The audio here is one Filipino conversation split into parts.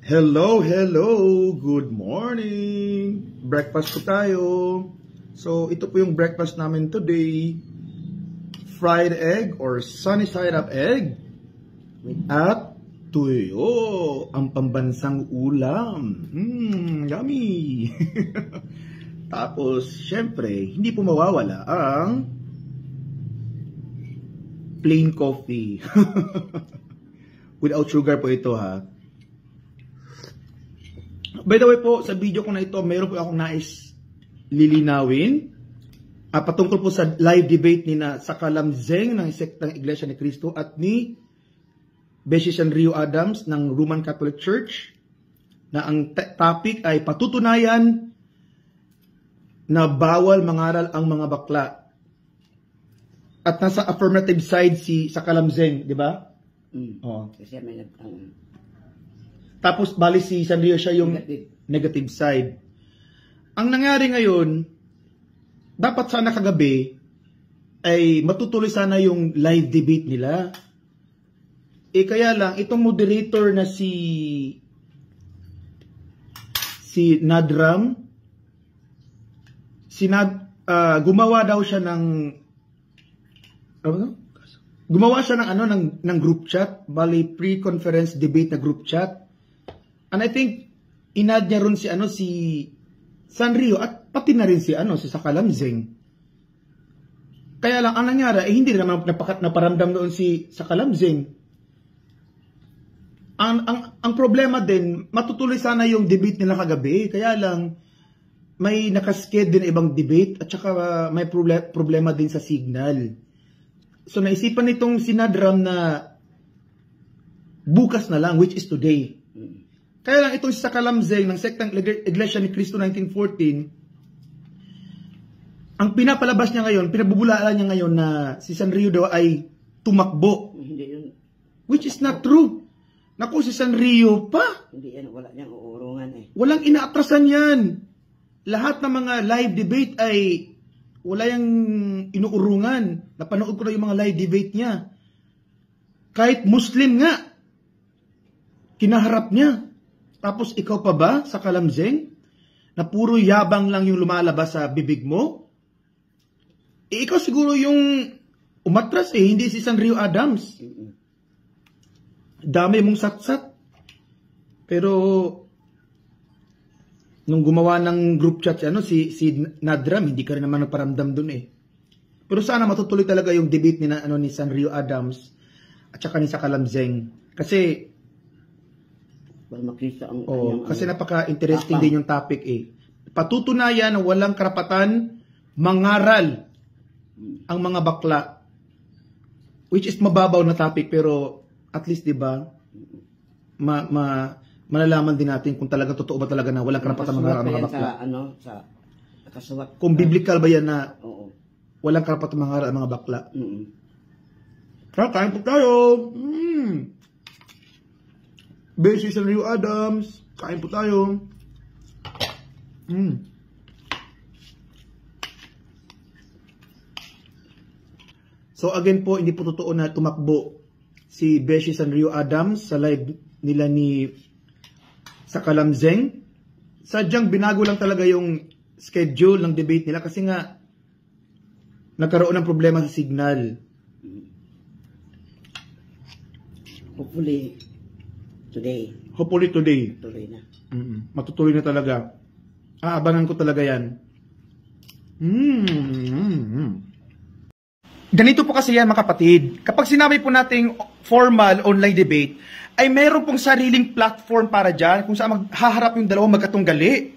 Hello, hello! Good morning! Breakfast po tayo. So, ito po yung breakfast namin today. Fried egg or sunny side up egg at tuyo, ang pambansang ulam. Yummy! Tapos, syempre, hindi po mawawala ang plain coffee. Without sugar po ito, ha. By the way po, sa video ko na ito, meron po akong nais lilinawin patungkol po sa live debate ni na sa Kalamzeng ng Sektang Iglesia ni Cristo at ni Beshi Sanrio Adams ng Roman Catholic Church, na ang topic ay patutunayan na bawal mangaral ang mga bakla. At nasa affirmative side sa Kalamzeng, di ba? Oh. Kasi may Tapos bali si Sanrio siya yung negative side. Ang nangyari ngayon, dapat sana kagabi ay matutuloy sana yung live debate nila. Kaya lang itong moderator na si Nadram, gumawa daw siya ng ng group chat, bali pre-conference debate na group chat. And I think inad niya ron si Sanrio at pati na rin si sa Kalamzeng. Kaya lang ang nangyari hindi naman naparamdam doon sa Kalamzeng. Ang problema din, matutuloy sana yung debate nila kagabi, kaya lang may nakasked din ibang debate at saka may problema din sa signal. So naisipan nitong si Nadram na bukas na lang, which is today. Kaya lang itong sa Kalamzeng ng Sektang Iglesia ni Cristo 1914, ang pinapalabas niya ngayon, pinabubulaan niya ngayon na si Sanrio daw ay tumakbo. Hindi yun. Which is not true. Naku, si Sanrio pa. Hindi yan, wala niyang uurungan eh. Walang inaatrasan yan. Lahat ng mga live debate ay wala yung inuurungan. Napanood ko na yung mga live debate niya. Kahit Muslim nga, kinaharap niya. Tapos ikaw pa ba sa Kalamzeng na puro yabang lang yung lumalabas sa bibig mo? Ikaw siguro yung umatras hindi si Sanrio Adams. Dami mong satsat. Pero nung gumawa ng group chat si Nadram, hindi ka rin naman nagparamdam dun Pero sana matutuloy talaga yung debate ni Sanrio Adams at saka ni sa Kalamzeng. Kasi makita ang kasi napaka-interesting din yung topic Patutunayan na walang karapatan mangaral ang mga bakla. Which is mababaw na topic, pero at least 'di ba? Malalaman din natin kung talaga totoo ba talaga na walang karapatan mangaral ang mga bakla. Sa nakasulat. Kung biblical ba yan na walang karapatan mangaral ang mga bakla. Kain po tayo. Beshi Sanrio Adams, kain po tayo. So again po, hindi po totoo na tumakbo si Beshi Sanrio Adams sa live nila sa Kalamzeng. Sadyang binago lang talaga yung schedule ng debate nila kasi nga nagkaroon ng problema sa signal. Hopefully today. Tuloy na. Matutuloy na talaga. Aabangan ko talaga yan. Ganito po kasi yan mga kapatid. Kapag sinabi po nating formal online debate, ay meron pong sariling platform para dyan kung saan maghaharap yung dalawang magkatunggali.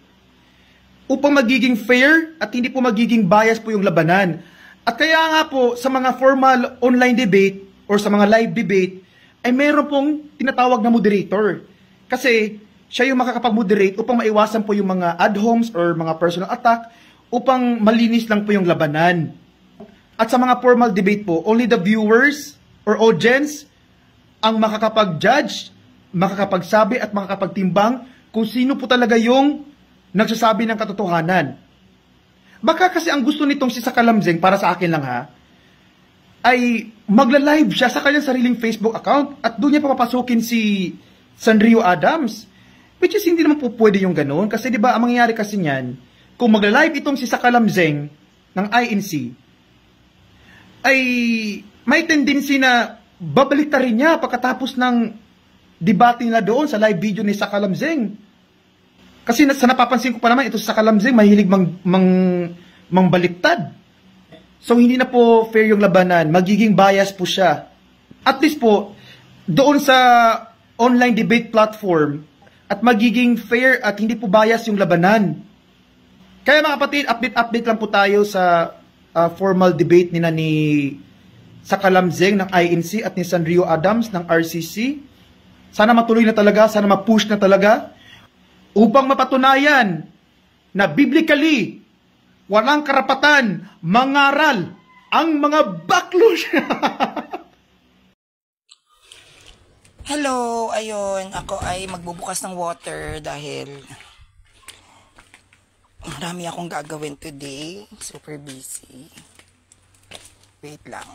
Upang magiging fair at hindi po magiging bias po yung labanan. At kaya nga po sa mga formal online debate or sa mga live debate, ay meron pong tinatawag na moderator. Kasi siya yung makakapag-moderate upang maiwasan po yung mga ad homs or mga personal attack upang malinis lang po yung labanan. At sa mga formal debate po, only the viewers or audience ang makakapag-judge, makakapagsabi at makakapagtimbang kung sino po talaga yung nagsasabi ng katotohanan. Baka kasi ang gusto nitong si Kalamzeng, para sa akin lang ay magla-live siya sa kanyang sariling Facebook account at doon niya papapasukin si Sanrio Adams. Which is hindi naman po pwede yung ganun. Kasi di ba ang mangyayari kasi niyan, kung magla-live itong si Sakalamzeng ng INC, ay may tendency na babalik rin niya pagkatapos ng debate nila doon sa live video ni Sakalamzeng. Kasi sa napapansin ko pa naman, ito si Sakalamzeng mahilig mangbaliktad. So hindi na po fair yung labanan, magiging bias po siya. At least po, doon sa online debate platform, at magiging fair at hindi po bias yung labanan. Kaya mga kapatid, update lang po tayo sa formal debate ni Sakalamzeng ng INC at ni Sanrio Adams ng RCC. Sana matuloy na talaga, sana ma-push na talaga upang mapatunayan na biblically walang karapatan mangaral ang mga backlosh. Hello, ayun, ako ay magbubukas ng water dahil marami akong gagawin today. Super busy. Wait lang.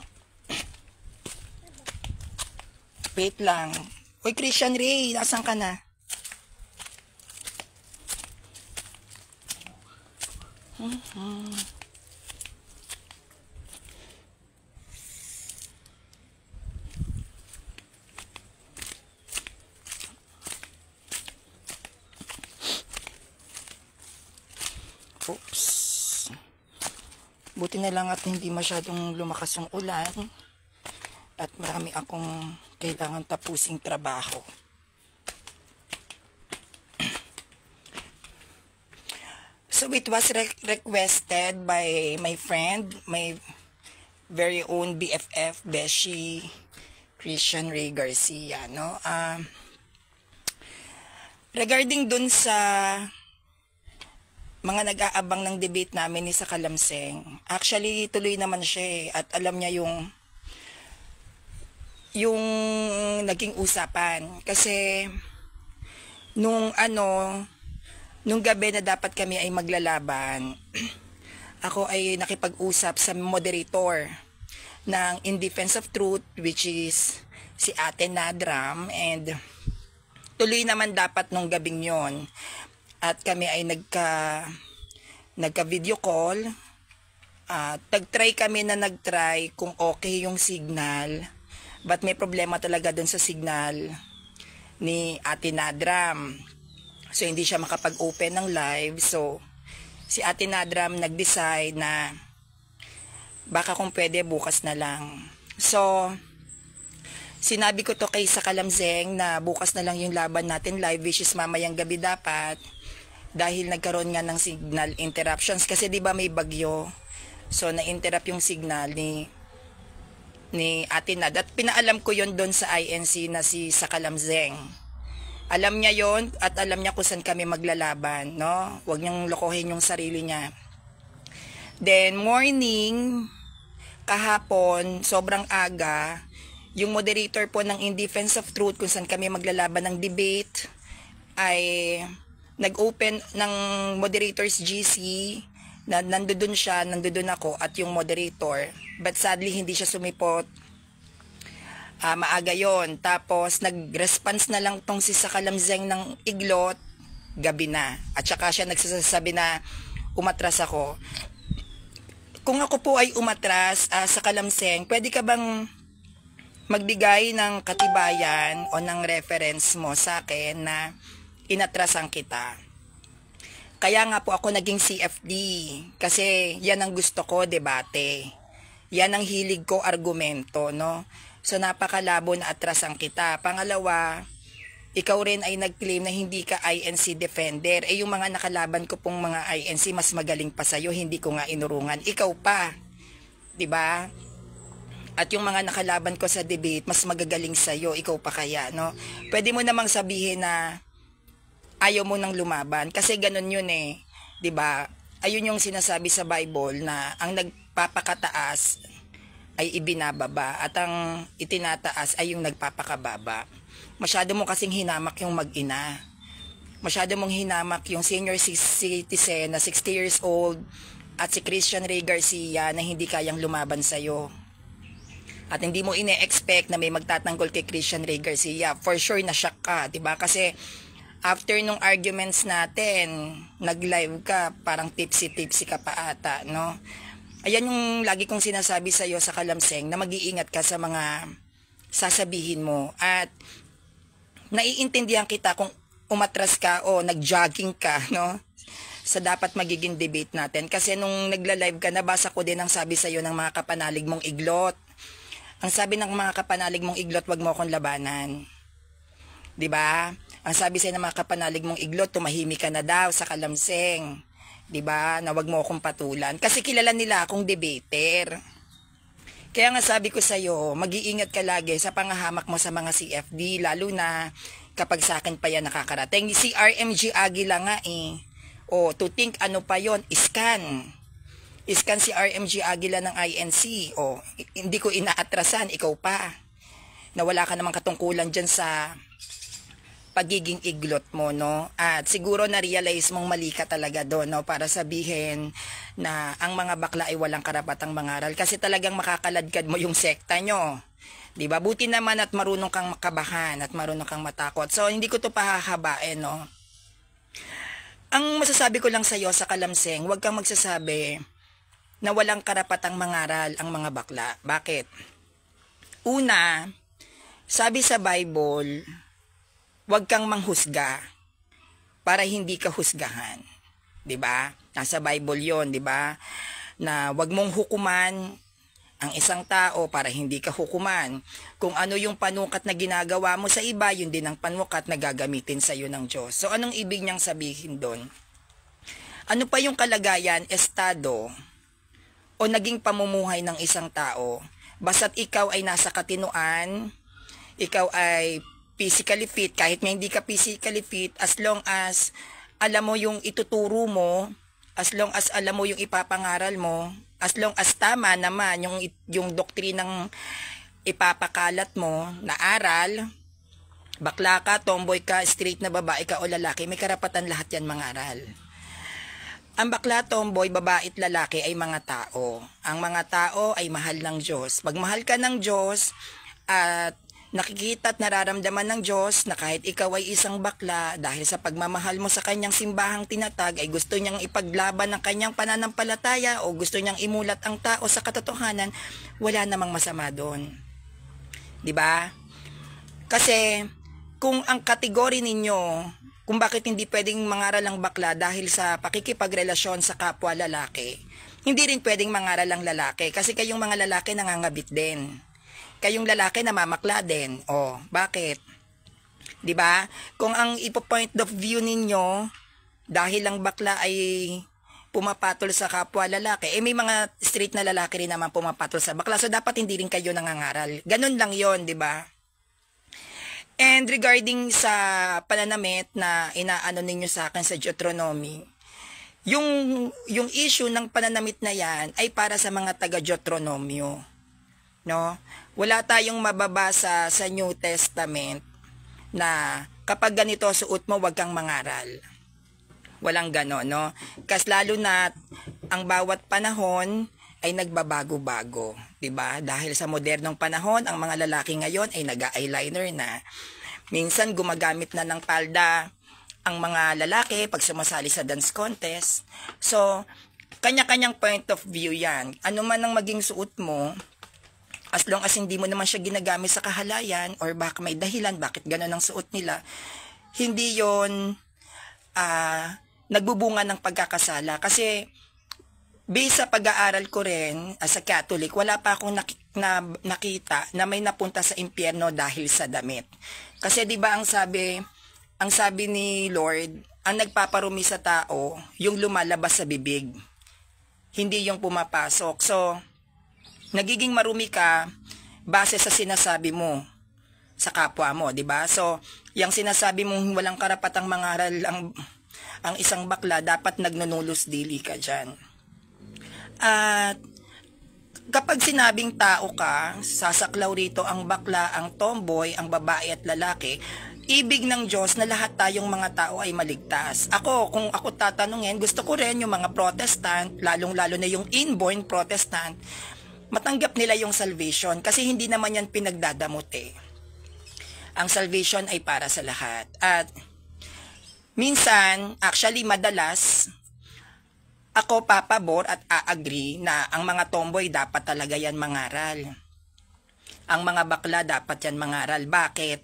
Wait lang. Uy, Christian Ray, nasan ka na? Oops. Buti na lang at hindi masyadong lumakas yung ulan at marami akong kailangan tapusing trabaho. So it was requested by my friend, my very own BFF, Beshi Christian Ray Garcia, no? Regarding dun sa mga nag-aabang ng debate namin ni Sakalamzeng, actually tuloy naman siya at alam niya yung naging usapan. Kasi nung gabi na dapat kami ay maglalaban, ako ay nakipag-usap sa moderator ng In Defense of Truth, which is si Ate Nadram, and tuloy naman dapat nung gabing yon. At kami ay nagka-video call. Nag-try kung okay yung signal. But may problema talaga dun sa signal ni Ate Nadram. So hindi siya makapag-open ng live. So si Ate Nadram nag-decide na baka kung pwede bukas na lang. So sinabi ko to kay Sakalamzeng na bukas na lang yung laban natin live, which is mamayang gabi dapat. Dahil nagkaroon nga ng signal interruptions. Kasi di ba may bagyo. So na-interrupt yung signal ni Ate Nad. At pinaalam ko yon doon sa INC na si Sakalamzeng. Alam niya yon at alam niya kung saan kami maglalaban. No? Huwag niyang lokohin yung sarili niya. Then morning, kahapon, sobrang aga, yung moderator po ng In Defense of Truth kung saan kami maglalaban ng debate ay nag-open ng moderators GC na nandoon ako at yung moderator, but sadly hindi siya sumipot. Maaga yon. Tapos nag-response na lang tong si Sakalamzeng ng iglot, gabi na. At saka siya nagsasabi na umatras ako. Kung ako po ay umatras, Sakalamzeng, pwede ka bang magbigay ng katibayan o ng reference mo sa akin na inatrasan kita? Kaya nga po ako naging CFD kasi yan ang gusto ko, debate. Yan ang hilig ko, argumento, no? So napakalabo na atrasan kita. Pangalawa, ikaw rin ay nag-claim na hindi ka INC defender. Yung mga nakalaban ko pong mga INC mas magaling pa sa'yo, hindi ko nga inurungan. Ikaw pa, 'di ba? At yung mga nakalaban ko sa debate mas magagaling sa'yo, ikaw pa kaya, no? Pwede mo namang sabihin na ayaw mo nang lumaban kasi ganun yun 'di ba? Ayun yung sinasabi sa Bible na ang nagpapakataas ay ibinababa at ang itinataas ay yung nagpapakababa. Masyado mo kasing hinamak yung mag-ina. Masyado mong hinamak yung senior citizen na 60 years old at si Christian Ray Garcia na hindi kayang lumaban sa'yo. At hindi mo ine-expect na may magtatanggol kay Christian Ray Garcia. For sure na shock ka, 'di ba? Kasi after nung arguments natin, nag-live ka, parang tipsy-tipsy ka pa ata, no? Ayan yung lagi kong sinasabi sa'yo sa Kalamseng, na mag-iingat ka sa mga sasabihin mo. At naiintindihan kita kung umatras ka o nag-jogging ka, no? Sa dapat magiging debate natin. Kasi nung nagla-live ka, nabasa ko din ang sabi sa'yo ng mga kapanalig mong iglot. Ang sabi ng mga kapanalig mong iglot, wag mo akong labanan. 'Di ba? Ang sabi sa'yo ng mga kapanalig mong iglot, tumahimik ka na daw sa Kalamseng. 'Di ba? Na wag mo akong patulan. Kasi kilala nila akong debater. Kaya nga sabi ko sa'yo, mag-iingat ka lagi sa pangahamak mo sa mga CFD, lalo na kapag sa akin pa yan nakakarating. Si RMG Aguila nga eh. O, to think ano pa yon, scan. Scan si RMG Aguila ng INC. O, hindi ko inaatrasan, ikaw pa. Na wala ka namang katungkulan dyan sa pagiging iglot mo, no? At siguro na-realize mong mali ka talaga doon, no? Para sabihin na ang mga bakla ay walang karapatang mangaral. Kasi talagang makakaladkad mo yung sekta nyo. Diba? Buti naman at marunong kang makabahan at marunong kang matakot. So, hindi ko to pahahabain, no? Ang masasabi ko lang sa'yo sa Kalamseng, huwag kang magsasabi na walang karapatang mangaral ang mga bakla. Bakit? Una, sabi sa Bible, huwag kang manghusga para hindi ka husgahan. 'Di ba? Nasa Bible 'yon, 'di ba? Na huwag mong hukuman ang isang tao para hindi ka hukuman. Kung ano yung panukat na ginagawa mo sa iba, yun din ang panukat na gagamitin sa iyo ng Diyos. So, anong ibig niyang sabihin doon? Ano pa yung kalagayan, estado, o naging pamumuhay ng isang tao? Basta't ikaw ay nasa katinuan, ikaw ay physically fit, kahit may hindi ka physically fit, as long as alam mo yung ituturo mo, as long as alam mo yung ipapangaral mo, as long as tama naman yung doktrinang ipapakalat mo na aral, bakla ka, tomboy ka, straight na babae ka o lalaki, may karapatan lahat yan mangaral. Ang bakla, tomboy, babae at lalaki ay mga tao. Ang mga tao ay mahal ng Diyos. Pag mahal ka ng Diyos at nakikita at nararamdaman ng Diyos na kahit ikaw ay isang bakla, dahil sa pagmamahal mo sa kanyang simbahang tinatag, ay gusto niyang ipaglaban ng kanyang pananampalataya o gusto niyang imulat ang tao sa katotohanan, wala namang masama doon. 'Di ba? Kasi kung ang kategory ninyo, kung bakit hindi pwedeng mangaral ang bakla dahil sa pakikipagrelasyon sa kapwa lalaki, hindi rin pwedeng mangaral ang lalaki kasi kayong mga lalaki nangangabit din. Kayong lalaki namamakla din. Oh, bakit? 'Di ba? Kung ang ipo-point of view ninyo dahil lang bakla ay pumapatol sa kapwa lalaki, may mga straight na lalaki rin naman pumapatol sa bakla. So dapat hindi rin kayo nangangaral. Ganun lang 'yon, 'di ba? And regarding sa pananamit na inaano ninyo sa akin sa Deuteronomy, yung issue ng pananamit na 'yan ay para sa mga taga-Deuteronomyo. No? Wala tayong mababasa sa New Testament na kapag ganito suot mo, wag kang mangaral. Walang gano'n, no? Kasi lalo na ang bawat panahon ay nagbabago-bago, 'di ba? Dahil sa modernong panahon, ang mga lalaki ngayon ay nag-eyeliner na. Minsan gumagamit na ng palda ang mga lalaki pag sumasali sa dance contest. So, kanya-kanyang point of view 'yan. Ano man ang maging suot mo, as long as hindi mo naman siya ginagamit sa kahalayan or baka may dahilan bakit gano'n ang suot nila, hindi yon nagbubunga ng pagkakasala. Kasi based sa pag-aaral ko rin as a Catholic, wala pa akong nakita na may napunta sa impyerno dahil sa damit. Kasi 'di ba ang sabi ni Lord, ang nagpaparumi sa tao, yung lumalabas sa bibig, hindi yung pumapasok. So, nagiging marumi ka base sa sinasabi mo sa kapwa mo, 'di ba? So, yung sinasabi mong walang karapatang mangaral ang isang bakla, dapat nagnunulos dili ka diyan. At kapag sinabing tao ka, sasaklaw rito ang bakla, ang tomboy, ang babae at lalaki. Ibig ng Diyos na lahat tayong mga tao ay maligtas. Kung ako tatanungin, gusto ko rin yung mga Protestant, lalong-lalo na yung inborn Protestant, matanggap nila yung salvation kasi hindi naman yan pinagdadamot eh. Ang salvation ay para sa lahat. At Minsan, actually madalas, ako papabor at a-agree na ang mga tomboy dapat talaga yan mangaral. Ang mga bakla dapat yan mangaral. Bakit?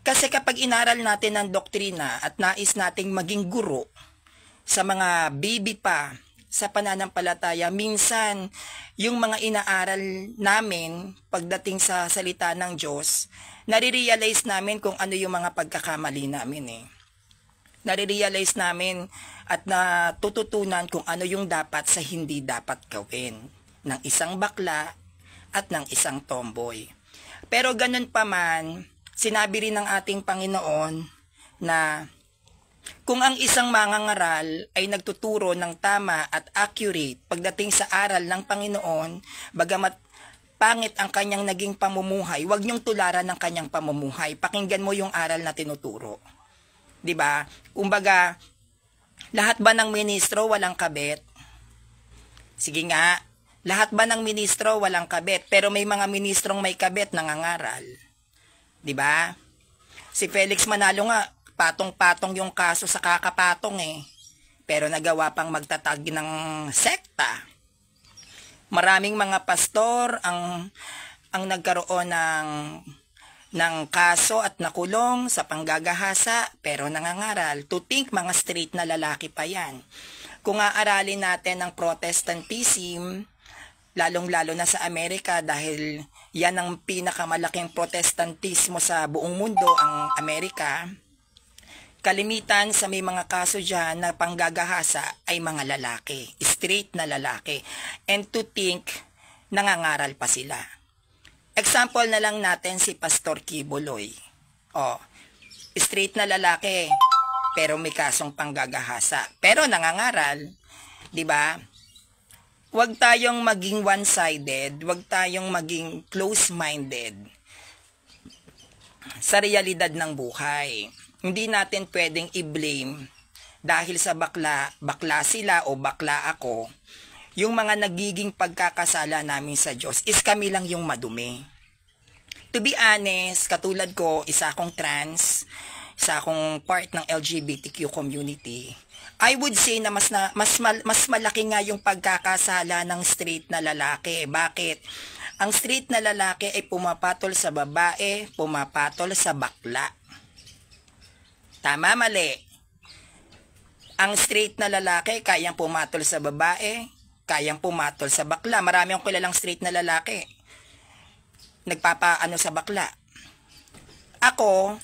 Kasi kapag inaral natin ang doktrina at nais nating maging guro sa mga baby pa sa pananampalataya, minsan yung mga inaaral namin pagdating sa salita ng Diyos, nare-realize namin kung ano yung mga pagkakamali namin eh. Nare-realize namin at natututunan kung ano yung dapat sa hindi dapat gawin ng isang bakla at ng isang tomboy. Pero ganun pa man, sinabi rin ng ating Panginoon na kung ang isang mangangaral ay nagtuturo ng tama at accurate pagdating sa aral ng Panginoon, bagamat pangit ang kanyang naging pamumuhay, huwag niyong tularan ng kanyang pamumuhay. Pakinggan mo yung aral na tinuturo. 'Di ba? Kumbaga, lahat ba ng ministro walang kabit? Sige nga, lahat ba ng ministro walang kabit? Pero may mga ministrong may kabit nangangaral. 'Di ba? Si Felix Manalo nga, patong-patong yung kaso sa kakapatong eh. Pero nagawa pang magtatag ng sekta. Maraming mga pastor ang nagkaroon ng kaso at nakulong sa panggagahasa pero nangangaral. To think mga straight na lalaki pa yan. Kung aaralin natin ang Protestantism, lalong-lalo na sa Amerika dahil yan ang pinakamalaking Protestantismo sa buong mundo, ang Amerika, kalimitan sa may mga kaso dyan na panggagahasa ay mga lalaki, straight na lalaki. And to think, nangangaral pa sila. Example na lang natin si Pastor Kibuloy. Straight na lalaki, pero may kasong panggagahasa. Pero nangangaral, di ba? Huwag tayong maging one-sided, huwag tayong maging close-minded sa realidad ng buhay. Hindi natin pwedeng i-blame dahil sa bakla sila o bakla ako. Yung mga nagiging pagkakasala namin sa Diyos is kami lang yung madumi. To be honest, katulad ko, isa akong trans, isa akong part ng LGBTQ community. I would say na mas malaki nga yung pagkakasala ng straight na lalaki. Bakit? Ang straight na lalaki ay pumapatol sa babae, pumapatol sa bakla. Tama, mali. Ang straight na lalaki kayang pumatol sa babae, kayang pumatol sa bakla. Marami akong kilalang straight na lalaki. Nagpapaano sa bakla. Ako,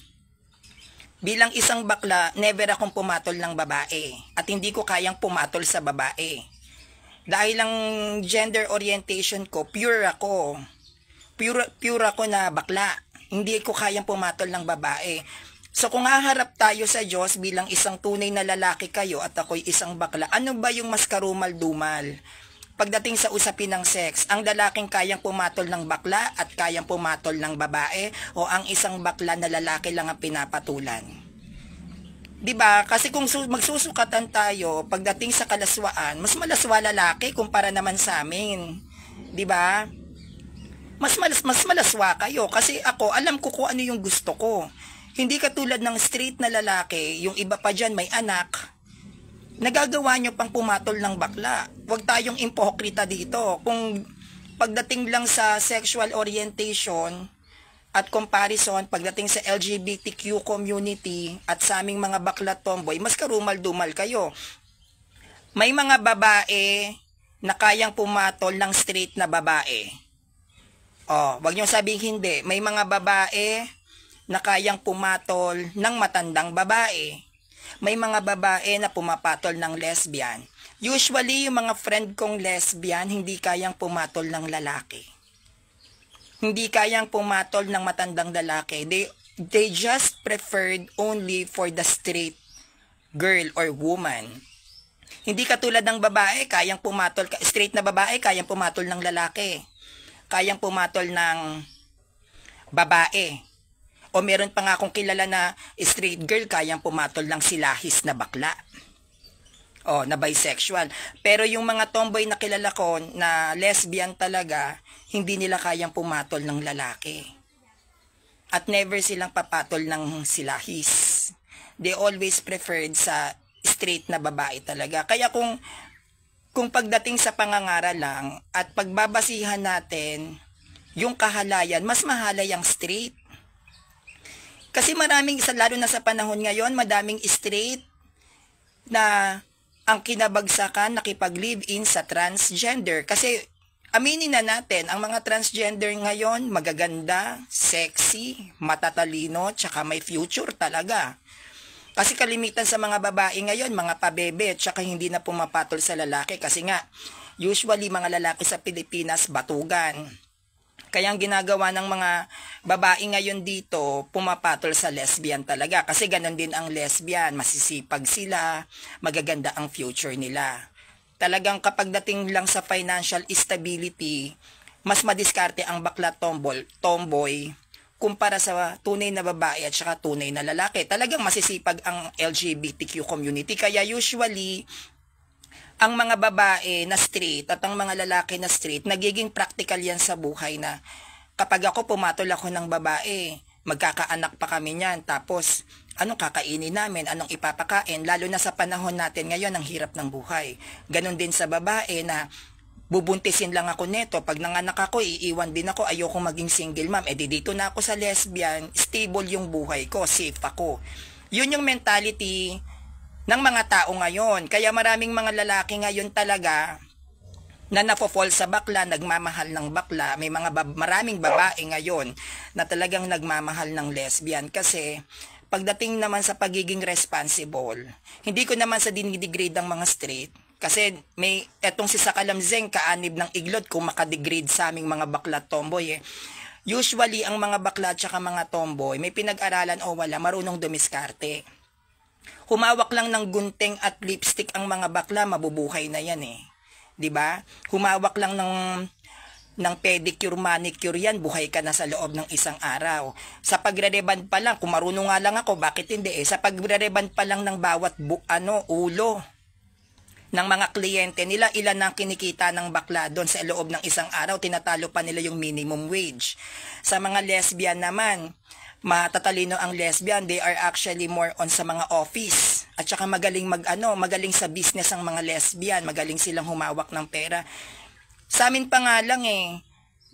bilang isang bakla, never akong pumatol ng babae. At hindi ko kayang pumatol sa babae. Dahil ang gender orientation ko, pure ako. Pure ako na bakla. Hindi ko kayang pumatol ng babae. So kung haharap tayo sa Diyos bilang isang tunay na lalaki kayo at ako'y isang bakla, ano ba yung mas karumal-dumal? Pagdating sa usapin ng sex, ang lalaking kayang pumatol ng bakla at kayang pumatol ng babae o ang isang bakla na lalaki lang ang pinapatulan? Diba? Kasi kung magsusukatan tayo pagdating sa kalaswaan, mas malaswa lalaki kumpara naman sa amin. Diba? Mas malaswa kayo kasi ako, alam ko kung ano yung gusto ko. Hindi katulad ng straight na lalaki, yung iba pa dyan may anak, nagagawa nyo pang pumatol ng bakla. Huwag tayong impokrita dito. Kung pagdating lang sa sexual orientation at comparison, pagdating sa LGBTQ community at sa aming mga bakla tomboy, mas karumal-dumal kayo. May mga babae na kayang pumatol ng straight na babae. Huwag nyo sabihin hindi. May mga babae na kayang pumatol ng matandang babae. May mga babae na pumapatol ng lesbian. Usually, yung mga friend kong lesbian, hindi kayang pumatol ng lalaki. Hindi kayang pumatol ng matandang lalaki. They just preferred only for the straight girl or woman. Hindi katulad ng babae, kayang pumatol, straight na babae, kayang pumatol ng lalaki. Kayang pumatol ng babae. O meron pa nga akong kilala na straight girl, kayang pumatol ng silahis na bakla. Na bisexual. Pero yung mga tomboy na kilala ko na lesbian talaga, hindi nila kayang pumatol ng lalaki. At never silang papatol ng silahis. they always preferred sa straight na babae talaga. Kaya kung pagdating sa pangangaral lang at pagbabasihan natin yung kahalayan, mas mahalay ang straight. Kasi lalo na sa panahon ngayon, madaming straight na ang kinabagsakan nakipag-live-in sa transgender. Kasi aminin na natin, ang mga transgender ngayon, magaganda, sexy, matatalino, tsaka may future talaga. Kasi kalimitan sa mga babae ngayon, mga pabebe, tsaka hindi na pumapatol sa lalaki. Kasi nga, usually mga lalaki sa Pilipinas, batugan. Kaya ang ginagawa ng mga babae ngayon dito, pumapatol sa lesbian talaga. Kasi ganon din ang lesbian, masisipag sila, magaganda ang future nila. Talagang kapag dating lang sa financial stability, mas madiskarte ang bakla tomboy kumpara sa tunay na babae at saka tunay na lalaki. Talagang masisipag ang LGBTQ community. Kaya usually, ang mga babae na straight at ang mga lalaki na straight, nagiging practical yan sa buhay na kapag ako pumatol ako ng babae, magkakaanak pa kami niyan. Tapos, anong kakainin namin? Anong ipapakain? Lalo na sa panahon natin ngayon, ang hirap ng buhay. Ganon din sa babae na bubuntisin lang ako neto. Pag nanganak ako, iiwan din ako. Ayokong maging single mom. Dito na ako sa lesbian. Stable yung buhay ko. Safe ako. Yun yung mentality ng mga tao ngayon. Kaya maraming mga lalaki ngayon talaga na napofall sa bakla, nagmamahal ng bakla. May maraming babae ngayon na talagang nagmamahal ng lesbian. Kasi pagdating naman sa pagiging responsible, hindi ko naman sa dinidegrade ang mga straight. Kasi may etong si Sakalamzeng, kaanib ng iglot kung makadegrade sa aming mga bakla tomboy. Usually, ang mga bakla at saka mga tomboy, may pinag-aralan o wala, marunong dumiskarte. Humawak lang ng gunting at lipstick ang mga bakla, mabubuhay na yan eh. 'Di ba? Humawak lang ng pedicure, manicure yan, buhay ka na sa loob ng isang araw. Sa pagre-reband pa lang, kung marunong nga lang ako, bakit hindi eh? Sa pagre-reband pa lang ng bawat ulo ng mga kliyente nila, ilan ang kinikita ng bakla doon sa loob ng isang araw, tinatalo pa nila yung minimum wage. Sa mga lesbian naman, matatalino ang lesbian, they are actually more on sa mga office. At saka magaling magaling sa business ang mga lesbian, magaling silang humawak ng pera. Sa amin pa nga lang eh,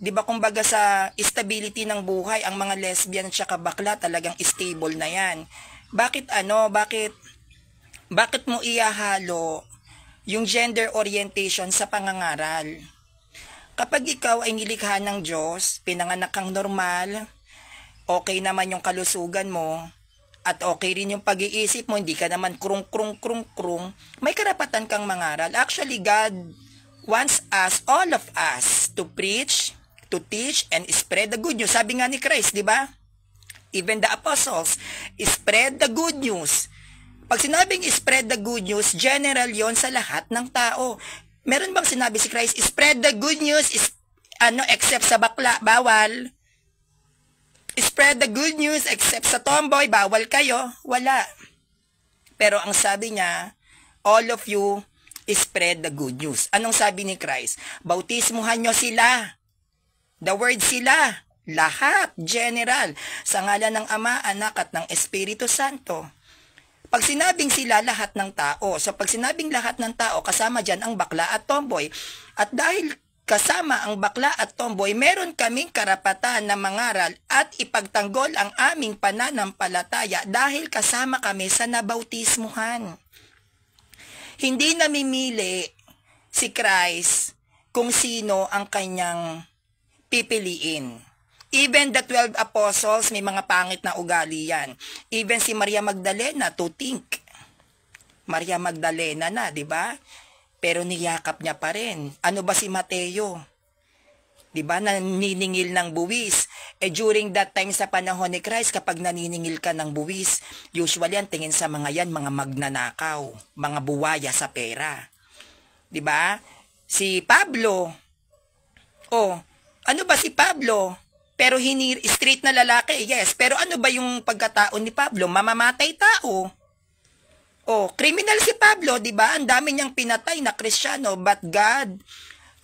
'di ba kumbaga sa stability ng buhay, ang mga lesbian at saka bakla talagang stable na 'yan. Bakit mo ihahalo yung gender orientation sa pangangaral? Kapag ikaw ay nilikha ng Diyos, pinanganak kang normal, okay naman yung kalusugan mo, at okay rin yung pag-iisip mo, hindi ka naman krung, may karapatan kang mangaral. Actually, God wants us, all of us, to preach, to teach, and spread the good news. Sabi nga ni Christ, di ba? Even the apostles, spread the good news. Pag sinabing spread the good news, general yon sa lahat ng tao. Meron bang sinabi si Christ, spread the good news, except sa bakla, bawal? Spread the good news except sa tomboy, bawal kayo? Wala. Pero ang sabi niya, all of you, spread the good news. Anong sabi ni Christ? Bautismuhan nyo sila. The word sila. Lahat, general. Sa ngalan ng Ama, Anak, at ng Espiritu Santo. Pag sinabing sila, lahat ng tao. So pag sinabing lahat ng tao, kasama dyan ang bakla at tomboy. At dahil kasama ang bakla at tomboy, meron kaming karapatan na mangaral at ipagtanggol ang aming pananampalataya dahil kasama kami sa nabautismuhan. Hindi namimili si Christ kung sino ang kanyang pipiliin. Even the 12 apostles, may mga pangit na ugali yan. Even si Maria Magdalena, to think. Maria Magdalena na, di ba? Pero niyakap niya pa rin. Ano ba si Mateo? 'Di ba, naniningil ng buwis. During that time sa panahon ni Christ, kapag naniningil ka ng buwis, usually ang tingin sa mga yan, mga magnanakaw, mga buwaya sa pera. 'Di ba? Si Pablo. Ano ba si Pablo? Pero straight na lalaki, yes. Pero ano ba yung pagkatao ni Pablo? Mamamatay tao. Criminal si Pablo, di ba? Ang dami niyang pinatay na Kristiyano. But God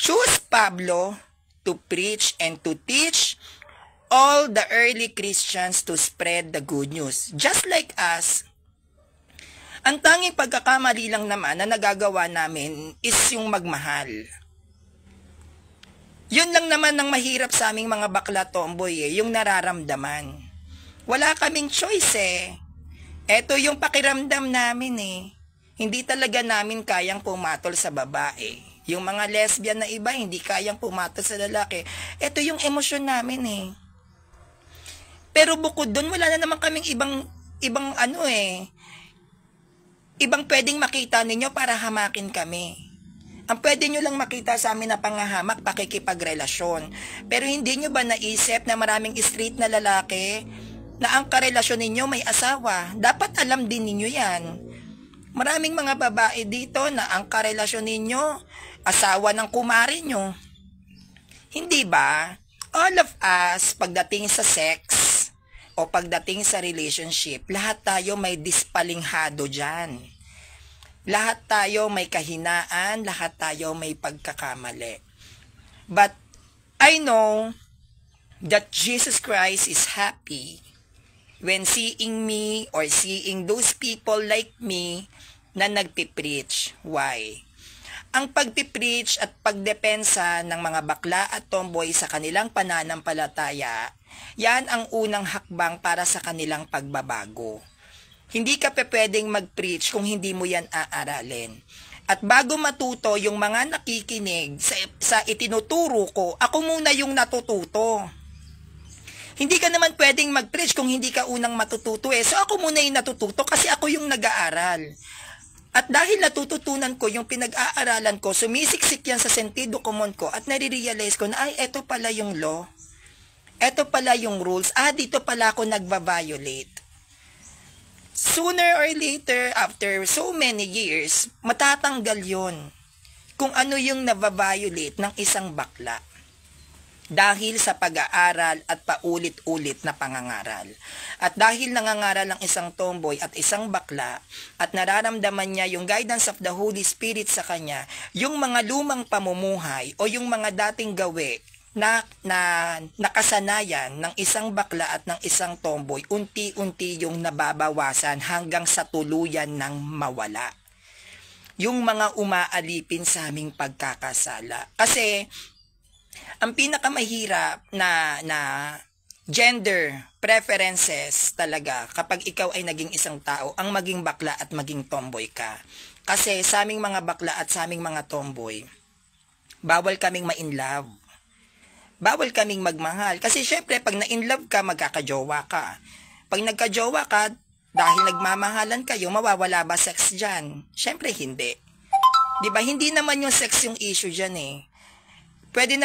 chose Pablo to preach and to teach all the early Christians to spread the good news. Just like us, Ang tanging pagkakamali lang naman na nagagawa namin is yung magmahal. Yun lang naman ang mahirap sa aming mga bakla tomboy yung nararamdaman. Wala kaming choice Eto yung pakiramdam namin Hindi talaga namin kayang pumatol sa babae. Yung mga lesbian na iba, hindi kayang pumatol sa lalaki. Eto yung emosyon namin Pero bukod doon, wala na naman kaming ibang ibang pwedeng makita ninyo para hamakin kami. Ang pwede nyo lang makita sa amin na pangahamak, pakikipagrelasyon. Pero hindi nyo ba naisip na maraming straight na lalaki na ang karelasyon ninyo may asawa? Dapat alam din ninyo yan. Maraming mga babae dito na ang karelasyon ninyo, asawa ng kumari nyo. Hindi ba? All of us, pagdating sa sex o pagdating sa relationship, lahat tayo may dispalinghado dyan. Lahat tayo may kahinaan, lahat tayo may pagkakamali. But I know that Jesus Christ is happy when seeing me or seeing those people like me na nagpipreach. Why? Ang pagpipreach at pagdepensa ng mga bakla at tomboy sa kanilang pananampalataya, yan ang unang hakbang para sa kanilang pagbabago. Hindi ka pwedeng mag-preach kung hindi mo yan aaralin. At bago matuto yung mga nakikinig sa itinuturo ko, ako muna yung natututo. Hindi ka naman pwedeng mag-preach kung hindi ka unang matututo So ako muna yung natututo kasi ako yung nag-aaral. At dahil natututunan ko yung pinag-aaralan ko, sumisiksik yan sa sentido común ko at nare-realize ko na eto pala yung law. Eto pala yung rules. Dito pala ako nagva-violate. Sooner or later, after so many years, matatanggal yon kung ano yung nava-violate ng isang bakla. Dahil sa pag-aaral at paulit-ulit na pangangaral. At dahil nangangaral ang isang tomboy at isang bakla, at nararamdaman niya yung guidance of the Holy Spirit sa kanya, yung mga lumang pamumuhay o yung mga dating gawi na nakasanayan ng isang bakla at ng isang tomboy, unti-unti yung nababawasan hanggang sa tuluyan ng mawala. Yung mga umaalipin sa aming pagkakasala. Kasi, ang pinakamahirap na gender preferences talaga kapag ikaw ay naging isang tao, ang maging bakla at maging tomboy ka. Kasi sa aming mga bakla at sa aming mga tomboy, bawal kaming ma-inlove. Bawal kaming magmahal. Kasi syempre, pag na-inlove ka, magkakajowa ka. Pag nagkajowa ka, dahil nagmamahalan kayo, mawawala ba sex dyan? Syempre, hindi. Diba? Hindi naman yung sex yung issue dyan Pwede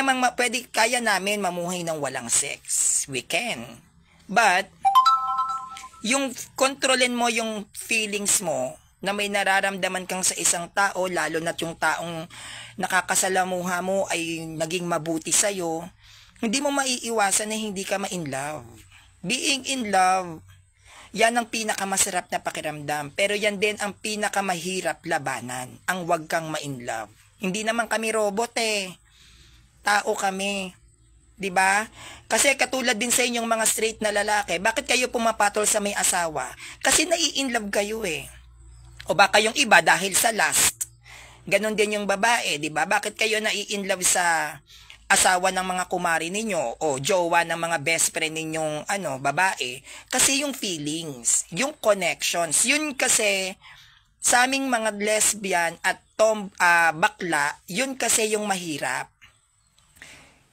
kaya namin mamuhay ng walang sex. We can. But, yung kontrolin mo yung feelings mo, na may nararamdaman kang sa isang tao, lalo na yung taong nakakasalamuha mo ay naging mabuti sa'yo, hindi mo maiiwasan na hindi ka ma-inlove. Being in love, yan ang pinakamasarap na pakiramdam. Pero yan din ang pinakamahirap labanan, ang wag kang ma-inlove. Hindi naman kami robot Tao kami. 'Di ba? Kasi katulad din sa inyong mga straight na lalaki, bakit kayo pumapatol sa may asawa? Kasi nai-inlove kayo O baka yung iba dahil sa lust. Ganon din yung babae, 'di ba? Bakit kayo nai-inlove sa asawa ng mga kumari ninyo o jowa ng mga best friend ninyong babae? Kasi yung feelings, yung connections, yun kasi sa aming mga lesbian at bakla, yun kasi yung mahirap.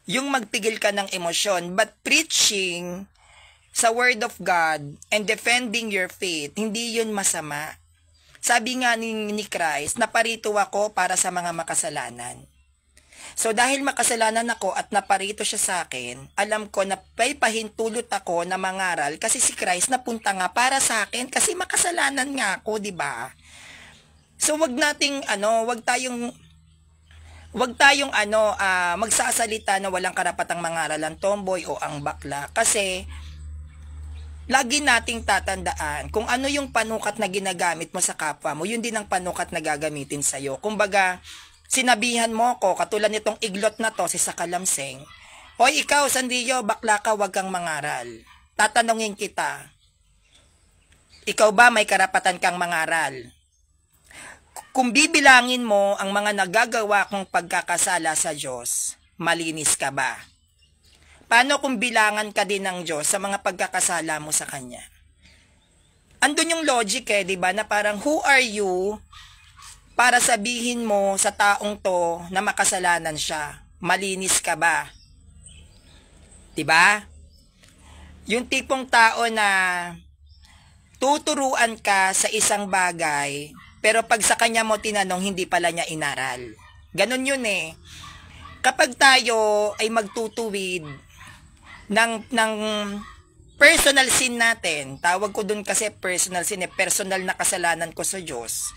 Yung magpigil ka ng emosyon. But preaching sa Word of God and defending your faith, hindi yun masama. Sabi nga ni Christ, naparito ako para sa mga makasalanan. So dahil makasalanan ako at naparito siya sa akin, alam ko na pahintulot ako na mangaral kasi si Christ napunta nga para sa akin kasi makasalanan nga ako, 'di ba? So wag tayong magsasalita na walang karapatang mangaral ang tomboy o ang bakla kasi lagi nating tatandaan kung ano yung panukat na ginagamit mo sa kapwa mo, yun din ang panukat na gagamitin sa'yo. Kumbaga, sinabihan mo ko, katulad nitong iglot na to, si Sakalamseng, hoy ikaw, Sandio, bakla ka, wag kang mangaral. Tatanungin kita, ikaw ba may karapatan kang mangaral? Kung bibilangin mo ang mga nagagawa kong pagkakasala sa Diyos, malinis ka ba? Paano kung bilangan ka din ng Diyos sa mga pagkakasala mo sa Kanya? Andun yung logic di ba, na parang who are you para sabihin mo sa taong to na makasalanan siya? Malinis ka ba? Diba? Yung tipong tao na tuturuan ka sa isang bagay, pero pag sa kanya mo tinanong, hindi pala niya inaral. Ganon yun Kapag tayo ay magtutuwid ng personal sin natin, tawag ko dun kasi personal sin, personal na kasalanan ko sa Diyos.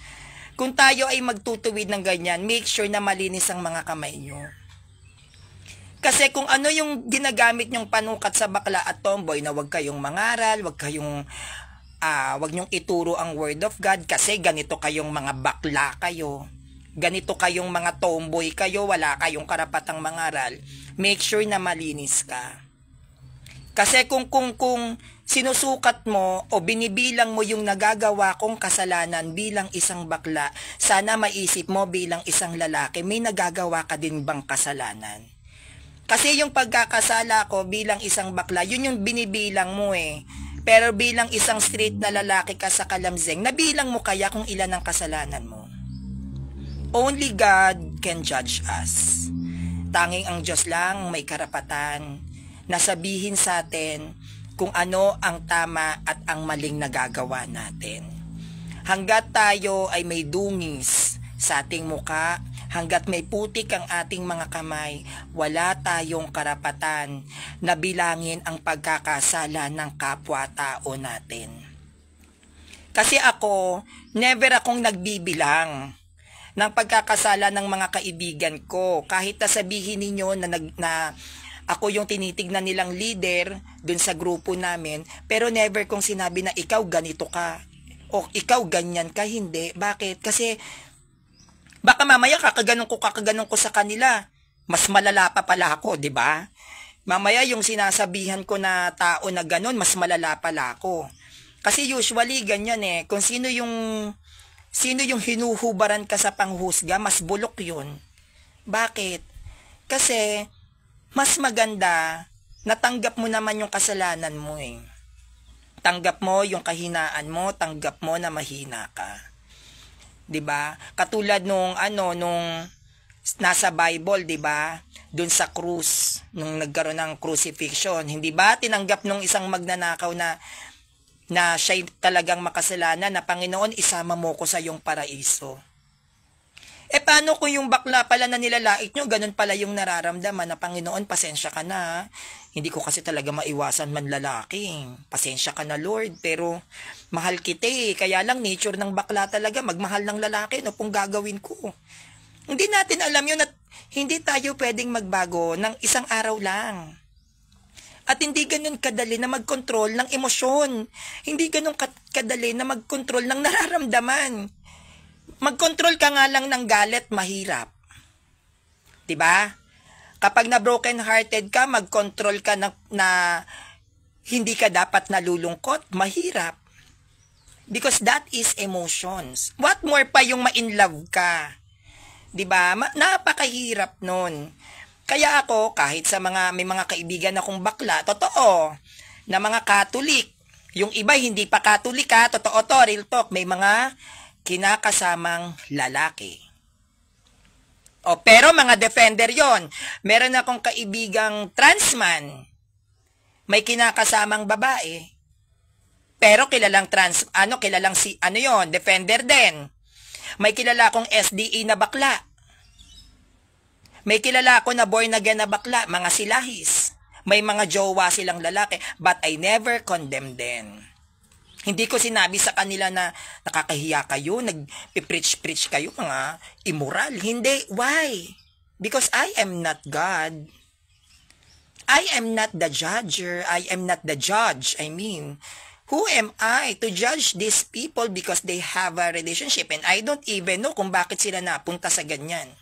Kung tayo ay magtutuwid ng ganyan, make sure na malinis ang mga kamay nyo. Kasi kung ano yung ginagamit nyong panukat sa bakla at tomboy na wag kayong mangaral, wag nyong ituro ang word of God kasi ganito kayong mga bakla kayo. Ganito kayong mga tomboy kayo, wala kayong karapatang mangaral. Make sure na malinis ka. Kasi kung sinusukat mo o binibilang mo yung nagagawa kong kasalanan bilang isang bakla, sana maisip mo bilang isang lalaki, may nagagawa ka din bang kasalanan? Kasi yung pagkakasala ko bilang isang bakla, yun yung binibilang mo Pero bilang isang straight na lalaki ka sa Kalamzeng, nabilang mo kaya kung ilan ang kasalanan mo? Only God can judge us. Tanging ang Diyos lang may karapatan na sabihin sa atin kung ano ang tama at ang maling nagagawa natin. Hanggat tayo ay may dungis sa ating muka, hanggat may putik ang ating mga kamay, wala tayong karapatan na bilangin ang pagkakasala ng kapwa-tao natin. Kasi ako, never akong nagbibilang ng pagkakasala ng mga kaibigan ko. Kahit na sabihin ninyo na ako yung tinitignan nilang leader dun sa grupo namin, pero never kong sinabi na ikaw ganito ka o ikaw ganyan ka, hindi. Bakit? Kasi baka mamaya kakaganon ko sa kanila. Mas malala pa pala ako, di ba? Mamaya yung sinasabihan ko na tao na ganon, mas malala pala ako. Kasi usually ganyan kung sino yung hinuhubaran ka sa panghusga, mas bulok yun. Bakit? Kasi mas maganda natanggap mo naman yung kasalanan mo Tanggap mo yung kahinaan mo, tanggap mo na mahina ka. 'Di ba? Katulad nung nasa Bible, 'di ba? Doon sa krus, nung nagkaroon ng crucifixion, hindi ba tinanggap nung isang magnanakaw na siya talagang makasalanan na Panginoon, isama mo ko sa iyong paraiso. Paano kung yung bakla pala na nilalait nyo, ganun pala yung nararamdaman na Panginoon, pasensya ka na. Hindi ko kasi talaga maiwasan man lalaki. Pasensya ka na Lord, pero mahal kita Kaya lang nature ng bakla talaga, magmahal ng lalaki, no pong gagawin ko. Hindi natin alam yun at hindi tayo pwedeng magbago ng isang araw lang. At hindi ganun kadali na mag-control ng emosyon. Hindi ganun kadali na mag-control ng nararamdaman. Mag-control ka nga lang ng galit, mahirap. 'Di ba? Kapag na broken hearted ka, mag-control ka na hindi ka dapat nalulungkot, mahirap. Because that is emotions. What more pa yung ma-in love ka? 'Di ba? Napakahirap nun. Kaya ako, kahit sa may mga kaibigan akong bakla, totoo, na mga Katolik, yung iba hindi pa Katolik totoo to, real talk, may mga kinakasamang lalaki. Pero mga defender yon. Meron akong kaibigang transman, may kinakasamang babae, pero kilalang defender din. May kilala akong SDA na bakla. May kilala ako na born again na bakla, mga silahis. May mga jowa silang lalaki, but I never condemn them. Hindi ko sinabi sa kanila na nakakahiya kayo, nag-preach kayo, mga immoral. Hindi. Why? Because I am not God. I am not the judger. I am not the judge. Who am I to judge these people because they have a relationship and I don't even know kung bakit sila napunta sa ganyan.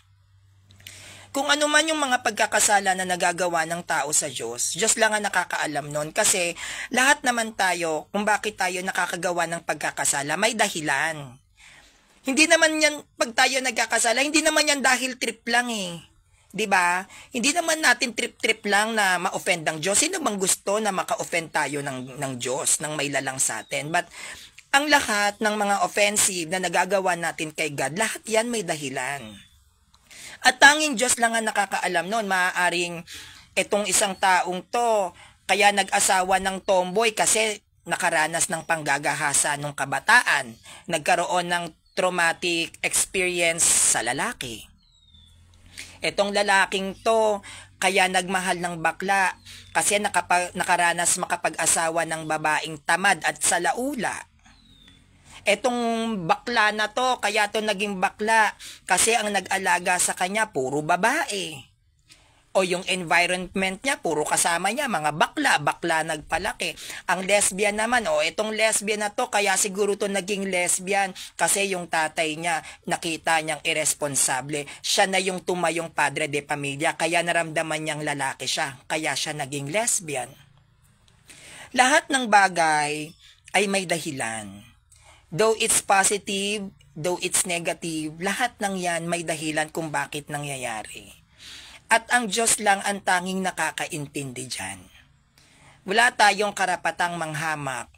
Kung ano man yung mga pagkakasala na nagagawa ng tao sa Diyos, Diyos lang ang nakakaalam nun. Kasi lahat naman tayo, kung bakit tayo nakakagawa ng pagkakasala, may dahilan. Hindi naman yan, pag tayo nagkakasala, hindi naman yan dahil trip lang eh. 'Di ba? Hindi naman natin trip-trip lang na ma-offend ang Diyos. Sino bang gusto na maka-offend tayo ng Diyos, ng may lalang sa atin? But ang lahat ng mga offensive na nagagawa natin kay God, lahat yan may dahilan. At tanging Diyos lang ang nakakaalam noon. Maaaring itong isang taong to, kaya nag-asawa ng tomboy kasi nakaranas ng panggagahasa nung kabataan. Nagkaroon ng traumatic experience sa lalaki. Etong lalaking to, kaya nagmahal ng bakla kasi nakaranas makapag-asawa ng babaeng tamad at salaula. Etong bakla na to, kaya to naging bakla kasi ang nag-alaga sa kanya puro babae. O yung environment niya, puro kasama niya, mga bakla nagpalaki. Ang lesbian naman, itong lesbian na to, kaya siguro to naging lesbian kasi yung tatay niya, nakita niyang irresponsable. Siya na yung tumayong padre de pamilya, kaya naramdaman niyang lalaki siya, kaya siya naging lesbian. Lahat ng bagay ay may dahilan. Though it's positive, though it's negative, lahat ng yan may dahilan kung bakit nangyayari. At ang Diyos lang ang tanging nakakaintindi dyan. Wala tayong karapatang manghamak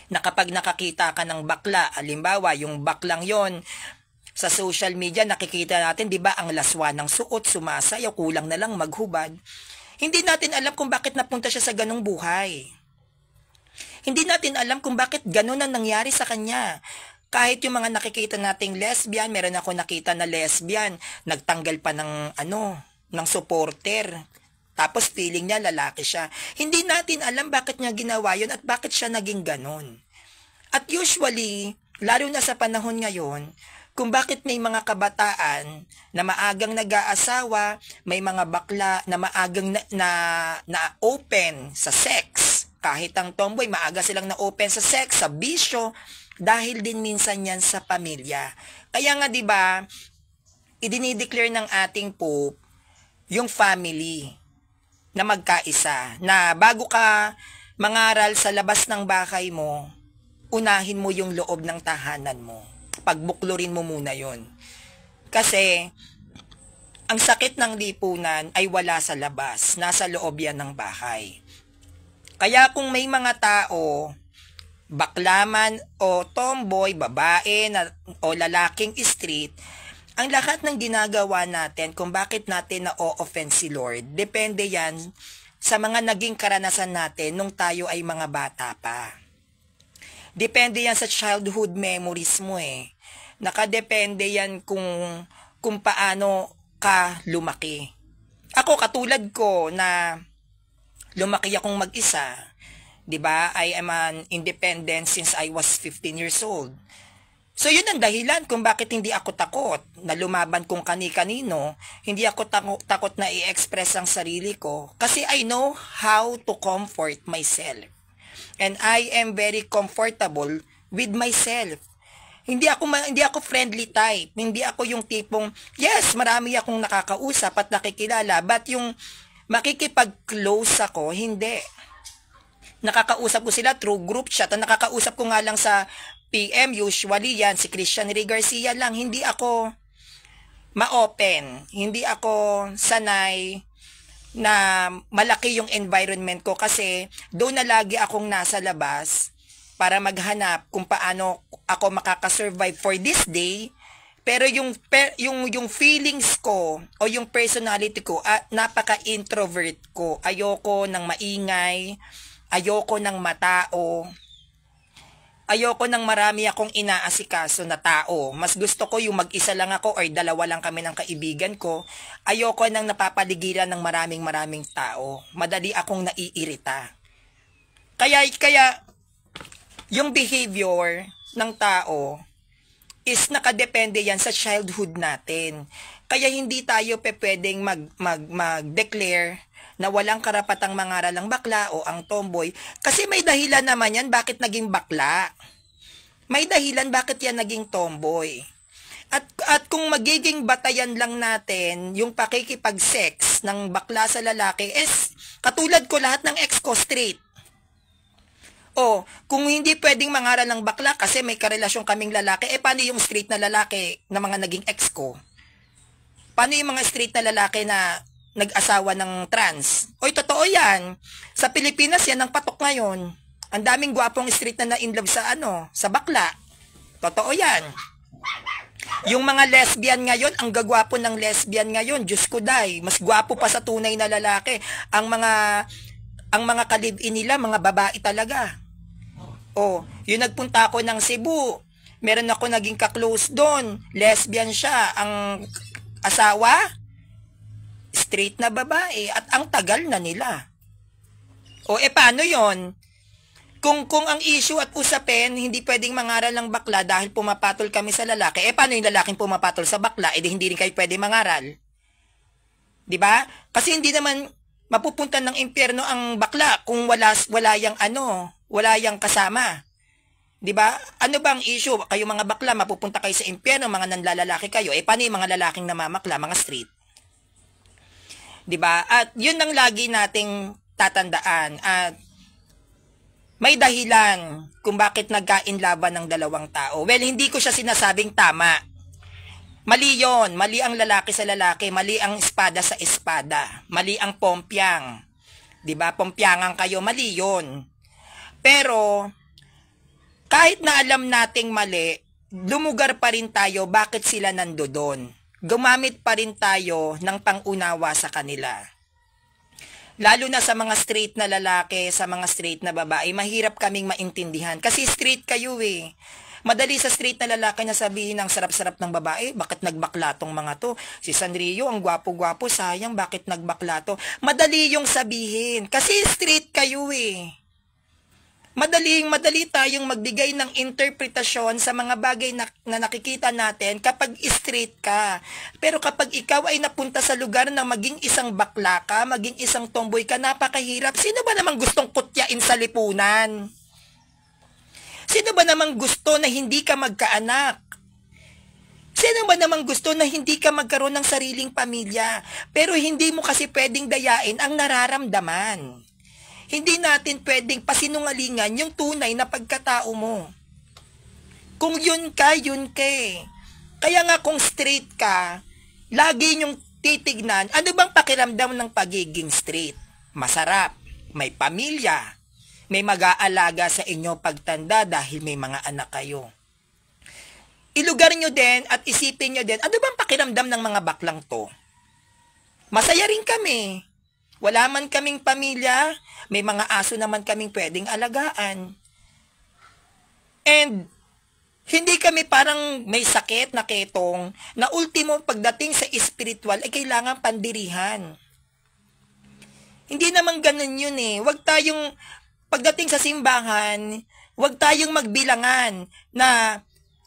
na kapag nakakita ka ng bakla, halimbawa yung baklang yon sa social media, nakikita natin, di ba, ang laswa ng suot, sumasayaw, kulang na lang maghubad. Hindi natin alam kung bakit napunta siya sa ganong buhay. Hindi natin alam kung bakit ganon ang nangyari sa kanya. Kahit yung mga nakikita nating lesbian, meron ako nakita na lesbian, nagtanggal pa ng ng supporter. Tapos feeling niya lalaki siya. Hindi natin alam bakit niya ginawa yun at bakit siya naging ganon. At usually, lalo na sa panahon ngayon, kung bakit may mga kabataan na maagang nag-aasawa, may mga bakla na maagang na open sa sex. Kahit ang tomboy, maaga silang na open sa sex, sa bisyo, dahil din minsan yan sa pamilya. Kaya nga 'di ba, idinideclare ng ating Pope yung family na magkaisa, na bago ka mangaral sa labas ng bahay mo, unahin mo yung loob ng tahanan mo. Pagbuklurin mo muna yon. Kasi ang sakit ng lipunan ay wala sa labas, nasa loob yan ng bahay. Kaya kung may mga tao, baklaman o tomboy, babae o lalaking street, ang lahat ng ginagawa natin kung bakit natin na-o-offend si Lord, depende yan sa mga naging karanasan natin nung tayo ay mga bata pa. Depende yan sa childhood memories mo eh. Nakadepende yan kung paano ka lumaki. Ako, katulad ko na lumaki akong mag-isa, 'di ba? I am an independent since I was 15 years old. So yun ang dahilan kung bakit hindi ako takot na lumaban kung kani-kanino, hindi ako takot na i-express ang sarili ko kasi I know how to comfort myself. And I am very comfortable with myself. Hindi ako friendly type. Hindi ako yung tipong, yes, marami akong nakakausap at nakikilala, but yung makikipag-close ako, hindi. Nakakausap ko sila through group chat. Ang nakakausap ko nga lang sa PM, usually yan, si Christian Ray Garcia lang. Hindi ako ma-open. Hindi ako sanay na malaki yung environment ko kasi doon na lagi akong nasa labas para maghanap kung paano ako makakasurvive for this day. Pero yung feelings ko o yung personality ko, napaka-introvert ko. Ayoko ng maingay, ayoko ng matao, ayoko ng marami akong inaasikaso na tao. Mas gusto ko yung mag-isa lang ako or dalawa lang kami ng kaibigan ko. Ayoko ng napapaligiran ng maraming tao. Madali akong naiirita. Kaya yung behavior ng tao is nakadepende yan sa childhood natin. Kaya hindi tayo pwedeng mag-declare na walang karapatang mangaral ang bakla o ang tomboy. Kasi may dahilan naman yan bakit naging bakla. May dahilan bakit yan naging tomboy. At kung magiging batayan lang natin yung pakikipag-sex ng bakla sa lalaki, is katulad ko lahat ng ex ko straight. O, kung hindi pwedeng mangaral ng bakla kasi may karelasyon kaming lalaki, paano yung straight na lalaki na mga naging ex ko? Paano yung mga straight na lalaki na nag-asawa ng trans? Oy, totoo yan. Sa Pilipinas, yan ang patok ngayon. Ang daming gwapong straight na in love sa bakla. Totoo yan. Yung mga lesbian ngayon, ang gagwapo ng lesbian ngayon, Diyos ko day, mas gwapo pa sa tunay na lalaki. Ang mga kalib-in nila, mga babae talaga. Oh, yung nagpunta ako ng Cebu, meron ako naging ka-close doon. Lesbian siya. Ang asawa, straight na babae. At ang tagal na nila. O, paano yon? Kung ang issue at usapin, hindi pwedeng mangaral ng bakla dahil pumapatol kami sa lalaki, paano yung lalaking pumapatol sa bakla? Hindi rin kayo pwede mangaral. Diba? Kasi hindi naman mapupunta ng impyerno ang bakla kung wala yang kasama. 'Di ba? Ano bang issue? Kayo mga bakla mapupunta kayo sa impyerno, mga nanlalalaki kayo. Paano yung mga lalaking namamakla, mga street? 'Di ba? At 'yun ang lagi nating tatandaan at may dahilan kung bakit nagkainlaban ng dalawang tao. Well, hindi ko siya sinasabing tama. Mali yon, mali ang lalaki sa lalaki, mali ang espada sa espada, mali ang pompyang. 'Di ba? Pompyangan kayo, mali yon. Pero kahit na alam nating mali, lumugar pa rin tayo bakit sila nandoon. Gumamit pa rin tayo ng pangunawa sa kanila. Lalo na sa mga straight na lalaki, sa mga straight na babae, mahirap kaming maintindihan kasi straight kayo eh. Madali sa straight na lalaki na sabihin ang sarap-sarap ng babae, bakit nagbakla tong mga to? Si Sanrio, ang gwapo-gwapo, sayang, bakit nagbakla to? Madali yung sabihin, kasi straight kayo eh. Madali tayong magbigay ng interpretasyon sa mga bagay na nakikita natin kapag straight ka. Pero kapag ikaw ay napunta sa lugar na maging isang bakla ka, maging isang tomboy ka, napakahirap. Sino ba namang gustong kutyain sa lipunan? Sino ba namang gusto na hindi ka magkaanak? Sino ba namang gusto na hindi ka magkaroon ng sariling pamilya? Pero hindi mo kasi pwedeng dayain ang nararamdaman. Hindi natin pwedeng pasinungalingan yung tunay na pagkatao mo. Kung yun ka eh. Kaya nga kung straight ka, lagi nyong titignan, ano bang pakiramdam ng pagiging straight? Masarap, may pamilya, may mag-aalaga sa inyo pagtanda dahil may mga anak kayo. Ilugar nyo din at isipin nyo din, ano bang pakiramdam ng mga baklang to? Masaya rin kami. Wala man kaming pamilya, may mga aso naman kaming pwedeng alagaan. And hindi kami parang may sakit na ketong na ultimo pagdating sa spiritual ay kailangan pandirihan. Hindi naman ganun yun eh. Huwag tayong, pagdating sa simbahan, huwag tayong magbilangan na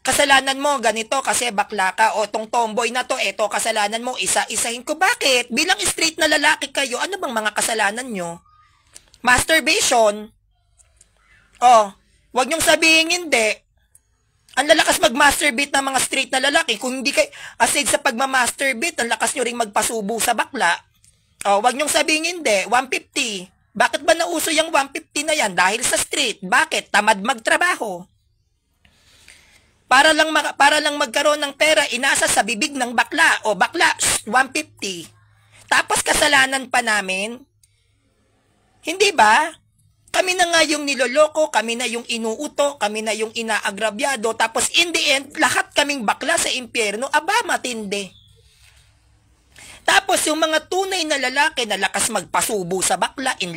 kasalanan mo ganito kasi bakla ka o tong tomboy na to, eto kasalanan mo, isa-isahin ko. Bakit? Bilang straight na lalaki kayo, ano bang mga kasalanan nyo? Masturbation? Oh, wag nyong sabihin hindi. Ang lalakas mag-masturbate ng mga straight na lalaki. Kung hindi kayo, aside sa pagmamasturbate, ang lakas nyo ring magpasubo sa bakla. Oh, wag nyong sabihin hindi. 150. Bakit ba nauso yung 150 na yan? Dahil sa straight. Bakit? Tamad magtrabaho. Para lang magkaroon ng pera, inasa sa bibig ng bakla. O bakla, 150. Tapos kasalanan pa namin. Hindi ba? Kami na nga yung niloloko, kami na yung inuuto, kami na yung inaagrabyado. Tapos in the end, lahat kaming bakla sa impyerno. Aba, matindi. Tapos yung mga tunay na lalaki na lakas magpasubo sa bakla, in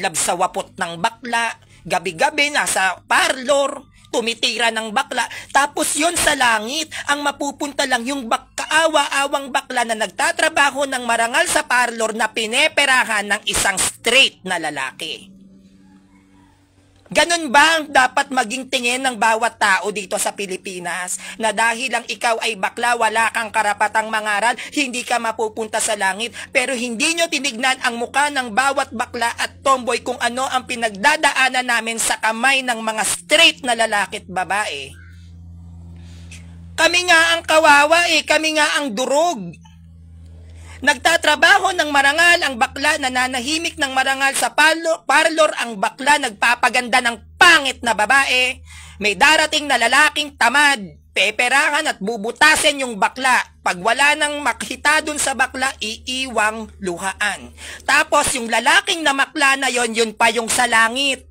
love sa wapot ng bakla, gabi-gabi nasa parlor, tumitira ng bakla, tapos yon sa langit, ang mapupunta lang yung kaawa-awang bakla na nagtatrabaho ng marangal sa parlor na pineperahan ng isang straight na lalaki. Ganun ba ang dapat maging tingin ng bawat tao dito sa Pilipinas? Na dahil lang ikaw ay bakla, wala kang karapatang mangaral, hindi ka mapupunta sa langit, pero hindi nyo tinignan ang muka ng bawat bakla at tomboy kung ano ang pinagdadaanan namin sa kamay ng mga straight na lalaki at babae. Kami nga ang kawawa kami nga ang durog. Nagtatrabaho ng marangal ang bakla, nananahimik ng marangal sa parlor ang bakla, nagpapaganda ng pangit na babae, may darating na lalaking tamad, peperahan at bubutasin yung bakla. Pag wala nang makita dun sa bakla, iiwang luhaan. Tapos yung lalaking namakla na yon, yun pa yung sa langit.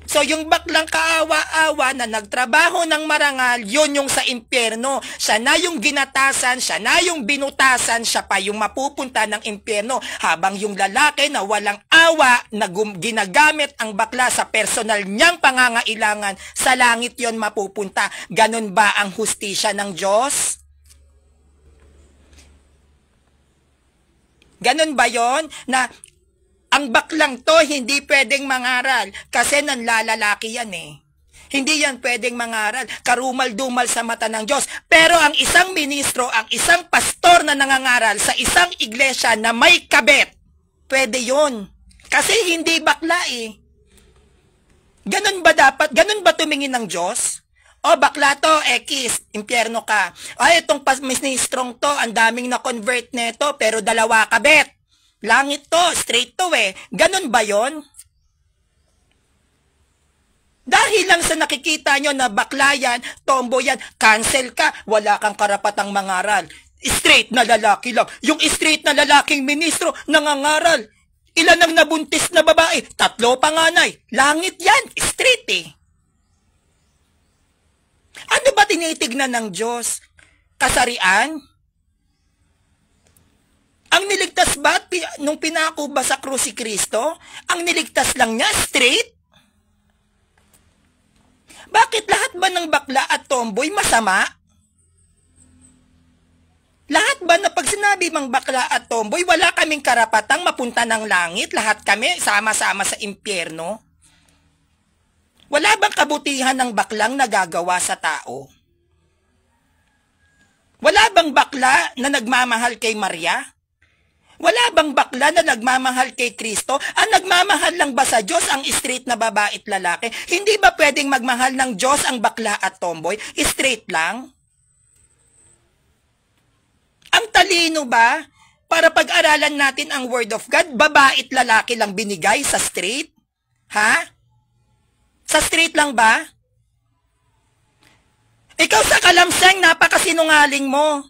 So yung baklang kaawa-awa na nagtrabaho ng marangal, yun yung sa impyerno. Siya na yung ginatasan, siya na yung binutasan, siya pa yung mapupunta ng impyerno. Habang yung lalaki na walang awa na ginagamit ang bakla sa personal niyang pangangailangan, sa langit yon mapupunta. Ganun ba ang hustisya ng Diyos? Ganun ba yon na ang baklang to hindi pwedeng mangaral kasi nanlalalaki yan eh. Hindi yan pwedeng mangaral. Karumal-dumal sa mata ng Diyos. Pero ang isang ministro, ang isang pastor na nangangaral sa isang iglesia na may kabet, pwede yun. Kasi hindi bakla eh. Ganun ba dapat? Ganun ba tumingin ng Diyos? O bakla to, X, impyerno ka. Ay, itong ministrong to, ang daming na-convert neto, pero dalawa kabet. Langit to, straight to eh. Ganun ba yon? Dahil lang sa nakikita nyo na bakla yan, tombo yan, cancel ka, wala kang karapatang mangaral. Straight na lalaki lang. Yung straight na lalaking ministro, nangangaral. Ilan ang nabuntis na babae? 3 panganay. Langit yan, straight eh. Ano ba tinitignan ng Diyos? Kasarian? Ang niligtas ba nung pinako ba sa krus si Kristo? Ang niligtas lang niya, straight? Bakit lahat ba ng bakla at tomboy masama? Lahat ba na pag sinabi mang bakla at tomboy, wala kaming karapatang mapunta ng langit? Lahat kami sama-sama sa impyerno? Wala bang kabutihan ng baklang nagagawa sa tao? Wala bang bakla na nagmamahal kay Maria? Wala bang bakla na nagmamahal kay Kristo? Ang nagmamahal lang ba sa Diyos ang straight na babae at lalaki? Hindi ba pwedeng magmahal ng Diyos ang bakla at tomboy? Straight lang? Ang talino ba? Para pag-aralan natin ang Word of God, babae at lalaki lang binigay sa straight? Ha? Sa straight lang ba? Ikaw sa kalamsang, napakasinungaling mo.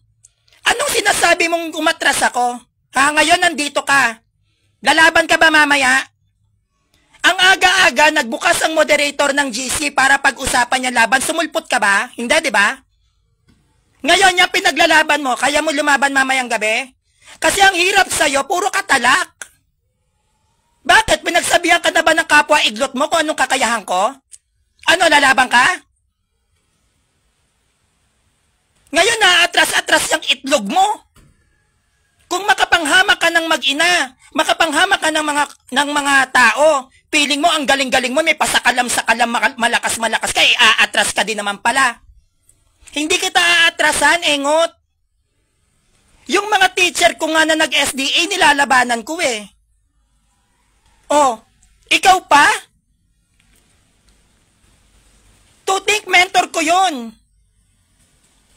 Anong sinasabi mong umatras ako? Ha, ngayon nandito ka. Lalaban ka ba mamaya? Ang aga-aga, nagbukas ang moderator ng GC para pag-usapan niya laban. Sumulpot ka ba? Hindi, di ba? Ngayon yung pinaglalaban mo, kaya mo lumaban mamayang gabi? Kasi ang hirap sa'yo, puro katalak. Bakit? Pinagsabihan ka na ba ng kapwa iglot mo kung anong kakayahan ko? Ano, lalaban ka? Ngayon naatras-atras yung itlog mo. Kung makapanghamak ka ng mag-ina, makapanghamak ka ng mga tao, feeling mo ang galing-galing mo, may pasakalam-sakalam, malakas-malakas ka, aatras ka din naman pala. Hindi kita aatrasan, engot. Yung mga teacher ko nga na nag-SDA, nilalabanan ko eh. Oh, ikaw pa? To think mentor ko yon.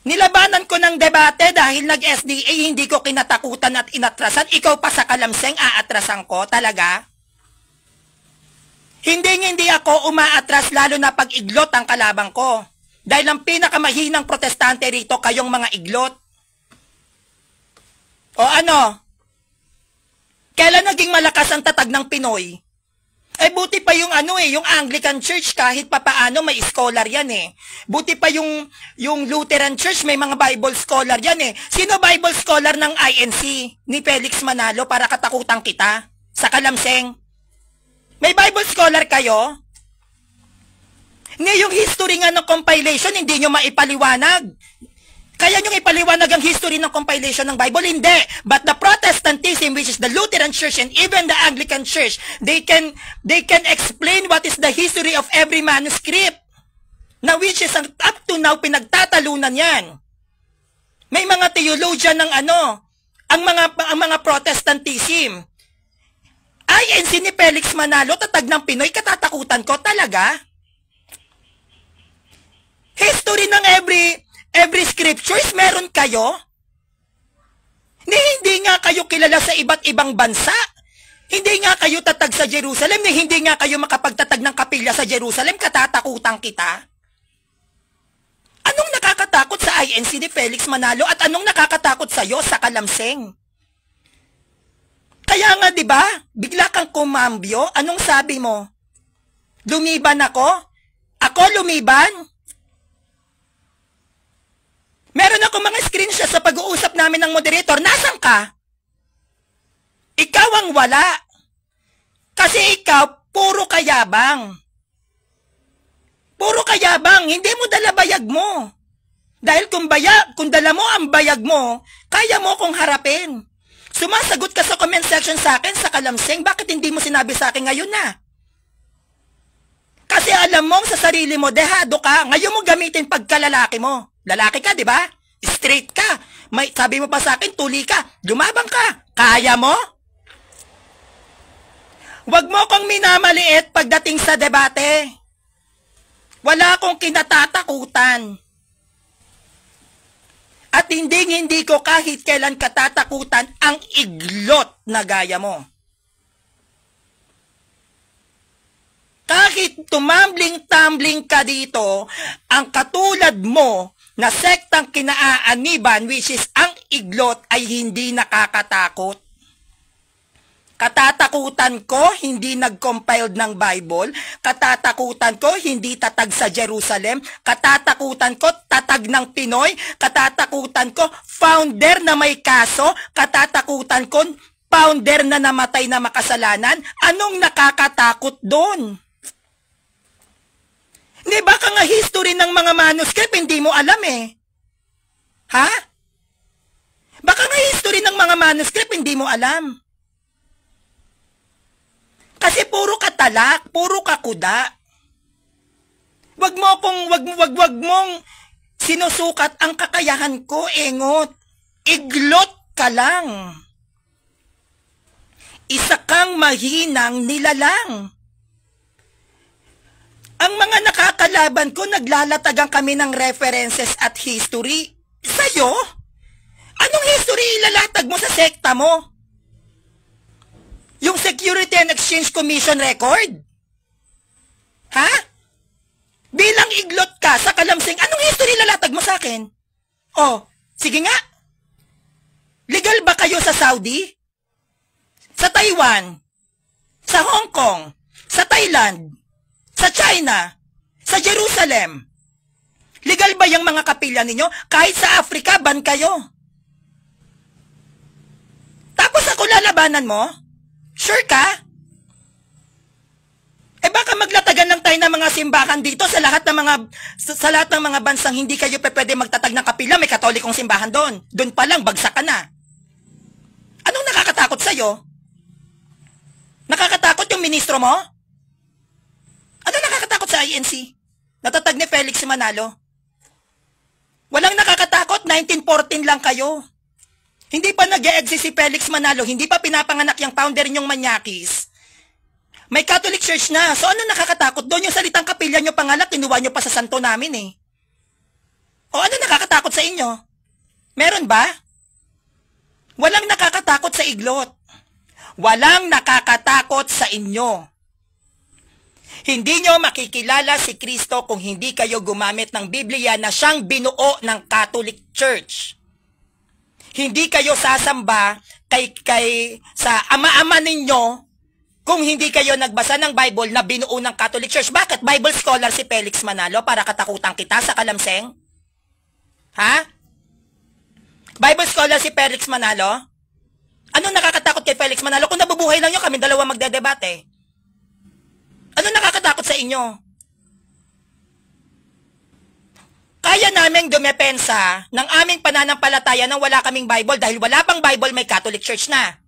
Nilabanan ko ng debate dahil nag-SDA, hindi ko kinatakutan at inatrasan. Ikaw pa sa kalamseng, aatrasan ko? Talaga? Hindi ako umaatras lalo na pag iglot ang kalabang ko. Dahil ang pinakamahinang protestante rito, kayong mga iglot. O ano? Kailan naging malakas ang tatag ng Pinoy? Eh buti pa yung yung Anglican Church kahit papaano may scholar yan eh. Buti pa yung Lutheran Church may mga Bible scholar yan eh. Sino Bible scholar ng INC? Ni Felix Manalo para katakutan kita? Sa kalamseng? May Bible scholar kayo? Ngayong history nga ng compilation hindi nyo maipaliwanag. Kaya nyo ipaliwanag ang history ng compilation ng Bible? Hindi. But the Protestantism, which is the Lutheran Church and even the Anglican Church, they can explain what is the history of every manuscript. Na which is up to now, pinagtatalunan yan. May mga theologian ng ang mga Protestantism. INC ni Felix Manalo, tatag ng Pinoy, katatakutan ko talaga. History ng every scriptures, meron kayo? Hindi nga kayo kilala sa iba't ibang bansa. Hindi nga kayo tatag sa Jerusalem, hindi nga kayo makapagtatag ng kapilya sa Jerusalem, katatakutan kita. Anong nakakatakot sa INC ni Felix Manalo at anong nakakatakot sa'yo sa Kalamseng? Kaya nga, di ba? Bigla kang kumambyo. Anong sabi mo? Lumiban ako? Ako lumiban? Meron ako mga screenshot sa pag-uusap namin ng moderator. Nasaan ka? Ikaw ang wala. Kasi ikaw, puro kayabang. Puro kayabang. Hindi mo dala bayag mo. Dahil kung dala mo ang bayag mo, kaya mo kong harapin. Sumasagot ka sa comment section sa akin sa Kalamseng, bakit hindi mo sinabi sa akin ngayon na? Kasi alam mong sa sarili mo, dehado ka, ngayon mo gamitin pagkalalaki mo. Lalaki ka, di ba? Straight ka. Sabi mo pa sa akin, tuli ka. Lumabang ka. Kaya mo? Huwag mo kong minamaliit pagdating sa debate. Wala akong kinatatakutan. At hindi ko kahit kailan katatakutan ang iglot na gaya mo. Kahit tumambling-tambling ka dito, ang katulad mo na sektang kinaaaniban, which is ang iglot, ay hindi nakakatakot. Katatakutan ko, hindi nag-compiled ng Bible. Katatakutan ko, hindi tatag sa Jerusalem. Katatakutan ko, tatag ng Pinoy. Katatakutan ko, founder na may kaso. Katatakutan ko, founder na namatay na makasalanan. Anong nakakatakot doon? Hindi, baka nga history ng mga manuscript, hindi mo alam eh. Ha? Baka nga history ng mga manuscript, hindi mo alam. Kasi puro katalak, puro kakuda. Wag mong sinusukat ang kakayahan ko, engot. Iglot ka lang. Isa kang mahinang nilalang. Ang mga nakakalaban ko, naglalatagan kami ng references at history. Sa'yo? Anong history ilalatag mo sa sekta mo? Yung Security and Exchange Commission record? Ha? Bilang iglot ka sa Kalamseng, anong history lalatag mo sa akin? Oh, sige nga. Legal ba kayo sa Saudi? Sa Taiwan? Sa Hong Kong? Sa Thailand? Sa China? Sa Jerusalem? Legal ba yung mga kapilya ninyo? Kahit sa Africa, ban kayo. Tapos ako lalabanan mo? Sure ka? Eh baka maglatagan lang tayo ng mga simbahan dito sa lahat ng mga bansang hindi kayo pwede magtatag ng kapila, may katolikong simbahan doon. Doon pa lang bagsak ka na. Anong nakakatakot sa'yo? Nakakatakot yung ministro mo? Ano nakakatakot sa INC? Natatag ni Felix Manalo? Walang nakakatakot, 1914 lang kayo. Hindi pa nag-e-exist si Felix Manalo, hindi pa pinapanganak yung founder niyong Manyakis. May Catholic Church na, so ano nakakatakot doon? Yung salitang kapilya nyo pangalat, tinuwa nyo pa sa santo namin eh. O ano nakakatakot sa inyo? Meron ba? Walang nakakatakot sa iglot. Walang nakakatakot sa inyo. Hindi nyo makikilala si Kristo kung hindi kayo gumamit ng Biblia na siyang binuo ng Catholic Church. Hindi kayo sasamba sa ama-ama ninyo kung hindi kayo nagbasa ng Bible na binuo ng Catholic Church. Bakit? Bible scholar si Felix Manalo para katakutan kita sa Kalamseng? Ha? Bible scholar si Felix Manalo? Ano nakakatakot kay Felix Manalo? Kung nabubuhay lang nyo, kami dalawa magdedebate. Ano nakakatakot sa inyo? Kaya naming dumepensa ng aming pananampalataya nang wala kaming Bible dahil wala pang Bible, may Catholic Church na.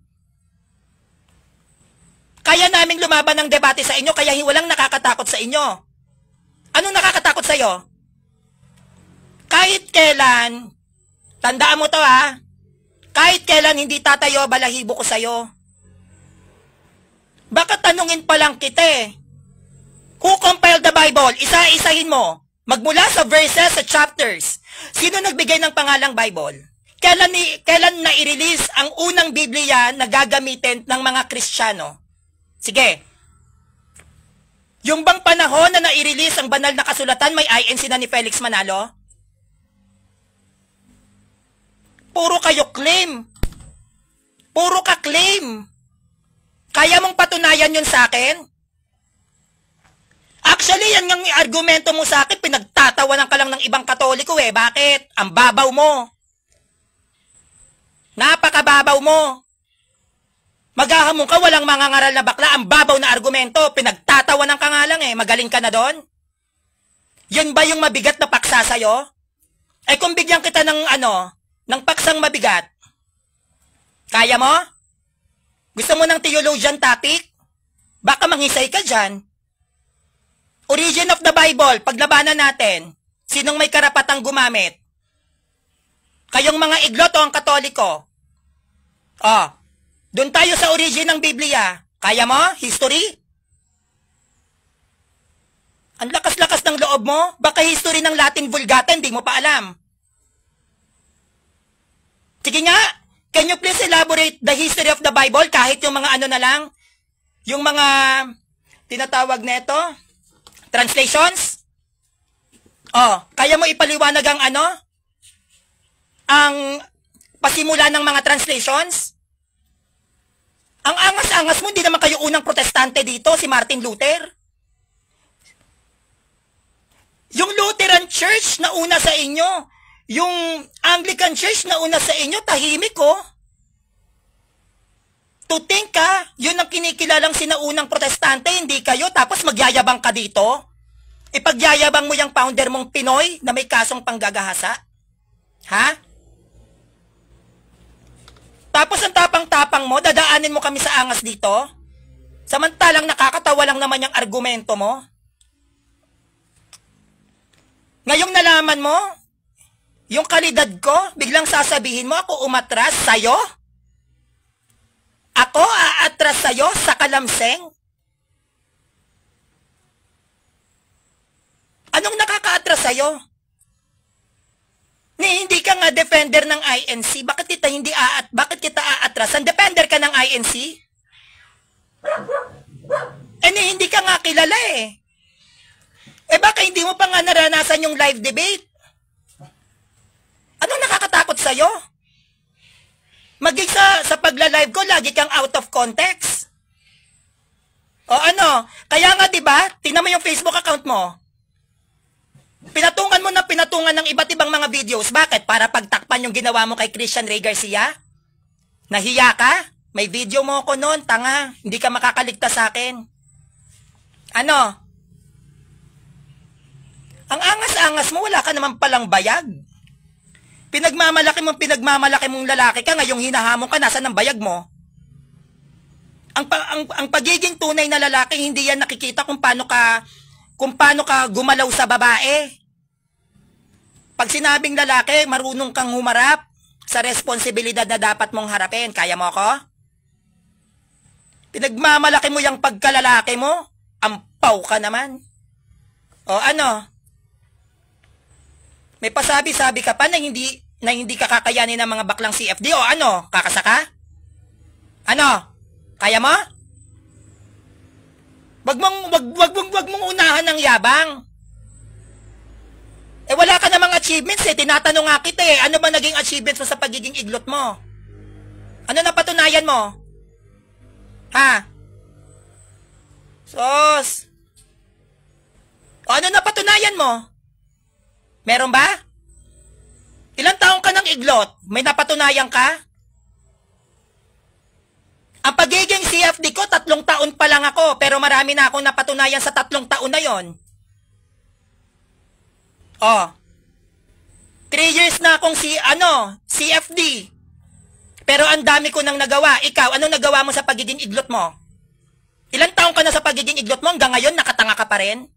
Kaya naming lumaban ng debate sa inyo kaya walang nakakatakot sa inyo. Anong nakakatakot sa iyo? Kahit kailan, tandaan mo to ha, kahit kailan hindi tatayo balahibo ko sa iyo. Baka tanungin pa lang kita eh. Who compiled the Bible? Isa-isahin mo. Magmula sa verses, sa chapters. Sino nagbigay ng pangalang Bible? Kailan na i-release ang unang Biblia na gagamitin ng mga Kristiyano? Sige. Yung bang panahon na nai-release ang banal na kasulatan may INC na ni Felix Manalo? Puro kayo claim. Puro ka claim. Kaya mong patunayan yun sa akin? Actually, yan ang argumento mo sa akin, pinagtatawanan ka lang ng ibang Katoliko eh. Bakit? Ang babaw mo. Napakababaw mo. Maghahamon ka, walang mangangaral na bakla, ang babaw na argumento, pinagtatawanan ka nga lang eh. Magaling ka na doon? Yun ba yung mabigat na paksa sa'yo? Eh kung bigyan kita ng paksang mabigat, kaya mo? Gusto mo ng theologian topic? Baka manghisay ka dyan. Origin of the Bible, paglabanan natin. Sinong may karapatang gumamit? Kayong mga iglot o ang Katoliko? Doon tayo sa origin ng Biblia. Kaya mo? History? Ang lakas-lakas ng loob mo? Baka history ng Latin Vulgata, hindi mo pa alam. Sige nga, can you please elaborate the history of the Bible kahit yung mga na lang? Yung mga tinatawag na ito? Translations? Kaya mo ipaliwanag ang ang pasimula ng mga translations? Ang angas-angas mo, hindi naman kayo unang protestante dito, si Martin Luther. Yung Lutheran Church na una sa inyo, yung Anglican Church na una sa inyo, tahimik To think yun ang kinikilalang sinaunang protestante, hindi kayo, tapos magyayabang ka dito? Ipagyayabang mo yung founder mong Pinoy na may kasong panggagahasa? Ha? Tapos ang tapang-tapang mo, dadaanin mo kami sa angas dito? Samantalang nakakatawa lang naman yung argumento mo? Ngayong nalaman mo, yung kalidad ko, biglang sasabihin mo ako umatras sa'yo? Ako aatras sa'yo sa kalamseng? Anong nakaka-atras sa'yo? Hindi ka nga defender ng INC. Bakit kita aatrasan? Defender ka ng INC? Hindi ka nga kilala eh. Baka hindi mo pa nga naranasan yung live debate. Anong nakakatakot sa'yo? Maging sa pagla-live ko, lagi kang out of context. Kaya nga diba, tingnan mo yung Facebook account mo. Pinatungan mo na pinatungan ng iba't ibang mga videos. Bakit? Para pagtakpan yung ginawa mo kay Christian Ray Garcia? Nahiya ka? May video mo ko noon, tanga. Hindi ka makakaligtas sa akin. Ang angas-angas mo, wala ka naman palang bayag. Pinagmamalaki mong lalaki ka, ngayong hinahamon ka, nasa ng bayag mo? Ang pagiging tunay na lalaki, hindi yan nakikita kung paano ka gumalaw sa babae. Pag sinabing lalaki, marunong kang humarap sa responsibilidad na dapat mong harapin. Kaya mo ako? Pinagmamalaki mo yung pagkalalaki mo, ampaw ka naman. May pasabi-sabi ka pa na hindi ka kakayanin ng mga baklang CFD kakasaka? Kaya mo? Wag mong unahan ng yabang. Wala ka namang achievements tinatanong nga kita ano ba naging achievements mo sa pagiging iglot mo? Ano napatunayan mo? Ha? Sos. Ano napatunayan mo? Meron ba? Ilang taong ka ng iglot? May napatunayan ka? Ang pagiging CFD ko, 3 taon pa lang ako, pero marami na akong napatunayan sa 3 taon na yon. 3 years na akong CFD. Pero ang dami ko nang nagawa. Ikaw, anong nagawa mo sa pagiging iglot mo? Ilang taong ka na sa pagiging iglot mo? Hanggang ngayon, nakatanga ka pa rin?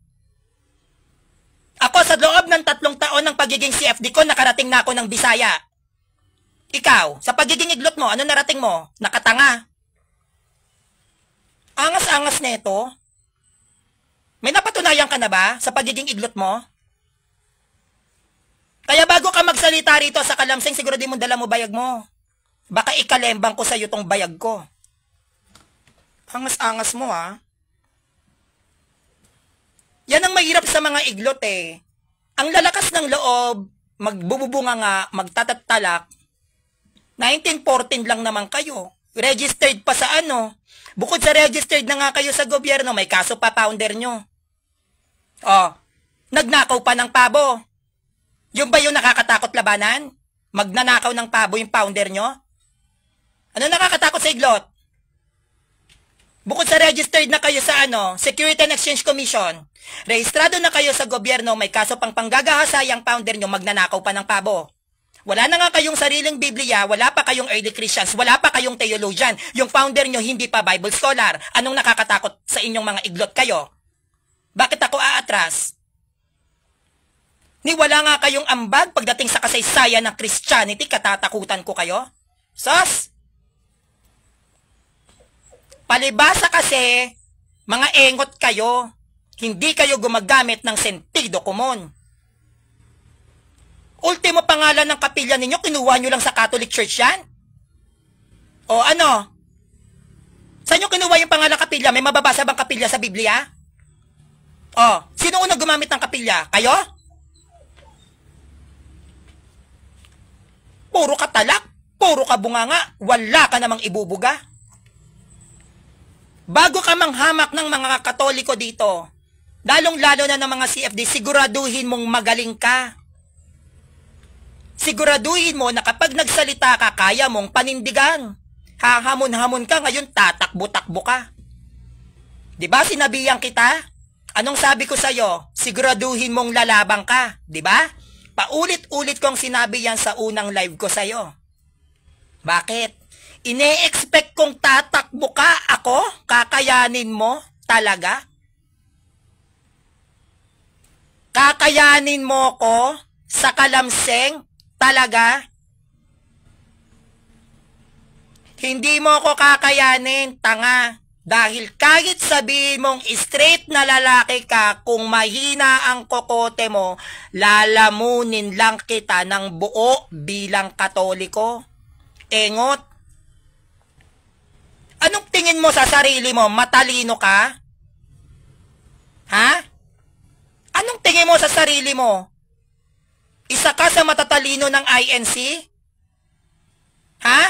Ako, sa loob ng 3 taon ng pagiging CFD ko, nakarating na ako ng Bisaya. Ikaw, sa pagiging iglot mo, ano narating mo? Nakatanga. Angas-angas neto. May napatunayan ka na ba sa pagiging iglot mo? Kaya bago ka magsalita rito sa Kalamseng, siguro di mo dala mo bayag mo. Baka ikalembang ko sa'yo tong bayag ko. Angas-angas mo, ha? Yan ang mahirap sa mga iglot, eh. Ang lalakas ng loob, magbubunga nga, magtatattalak. 1914 lang naman kayo. Registered pa sa ano. Bukod sa registered na nga kayo sa gobyerno, may kaso pa founder nyo. Oh, nagnakaw pa ng pabo. Yung ba yung nakakatakot labanan? Magnanakaw ng pabo yung founder nyo? Ano nakakatakot sa iglot? Bukod sa registered na kayo sa ano, Security and Exchange Commission, rehistrado na kayo sa gobyerno, may kaso pang panggagahasa yung founder nyo, magnanakaw pa ng pabo. Wala na nga kayong sariling Biblia, wala pa kayong early Christians, wala pa kayong theologian. Yung founder nyo hindi pa Bible scholar. Anong nakakatakot sa inyong mga iglot kayo? Bakit ako aatras? Ni wala nga kayong ambag pagdating sa kasaysayan ng Christianity, katatakutan ko kayo? Sos! Palibasa kasi, mga engot kayo, hindi kayo gumagamit ng sentido komon. Ultimo pangalan ng kapilya ninyo, kinuha nyo lang sa Catholic Church yan? O ano? Saan nyo kinuha yung pangalan kapilya? May mababasa bang kapilya sa Biblia? O, sino unang gumamit ng kapilya? Kayo? Puro ka talak, puro ka bunganga, wala ka namang ibubuga. Bago ka manghamak ng mga Katoliko dito, lalong-lalo na ng mga CFD, siguraduhin mong magaling ka. Siguraduhin mo na kapag nagsalita ka, kaya mong panindigan. Hahamon-hamon ka, ngayon tatakbo-takbo ka. Diba sinabihan kita? Anong sabi ko sa'yo? Siguraduhin mong lalabang ka. Diba? Paulit-ulit kong sinabi yan sa unang live ko sa'yo. Bakit? Ine-expect kong tatakbo ka ako? Kakayanin mo? Talaga? Kakayanin mo ko sa Kalamseng? Talaga? Hindi mo ko kakayanin, tanga. Dahil kahit sabihin mong straight na lalaki ka, kung mahina ang kokote mo, lalamunin lang kita ng buo bilang Katoliko. Engot. Anong tingin mo sa sarili mo? Matalino ka? Ha? Anong tingin mo sa sarili mo? Isa ka sa matatalino ng INC? Ha?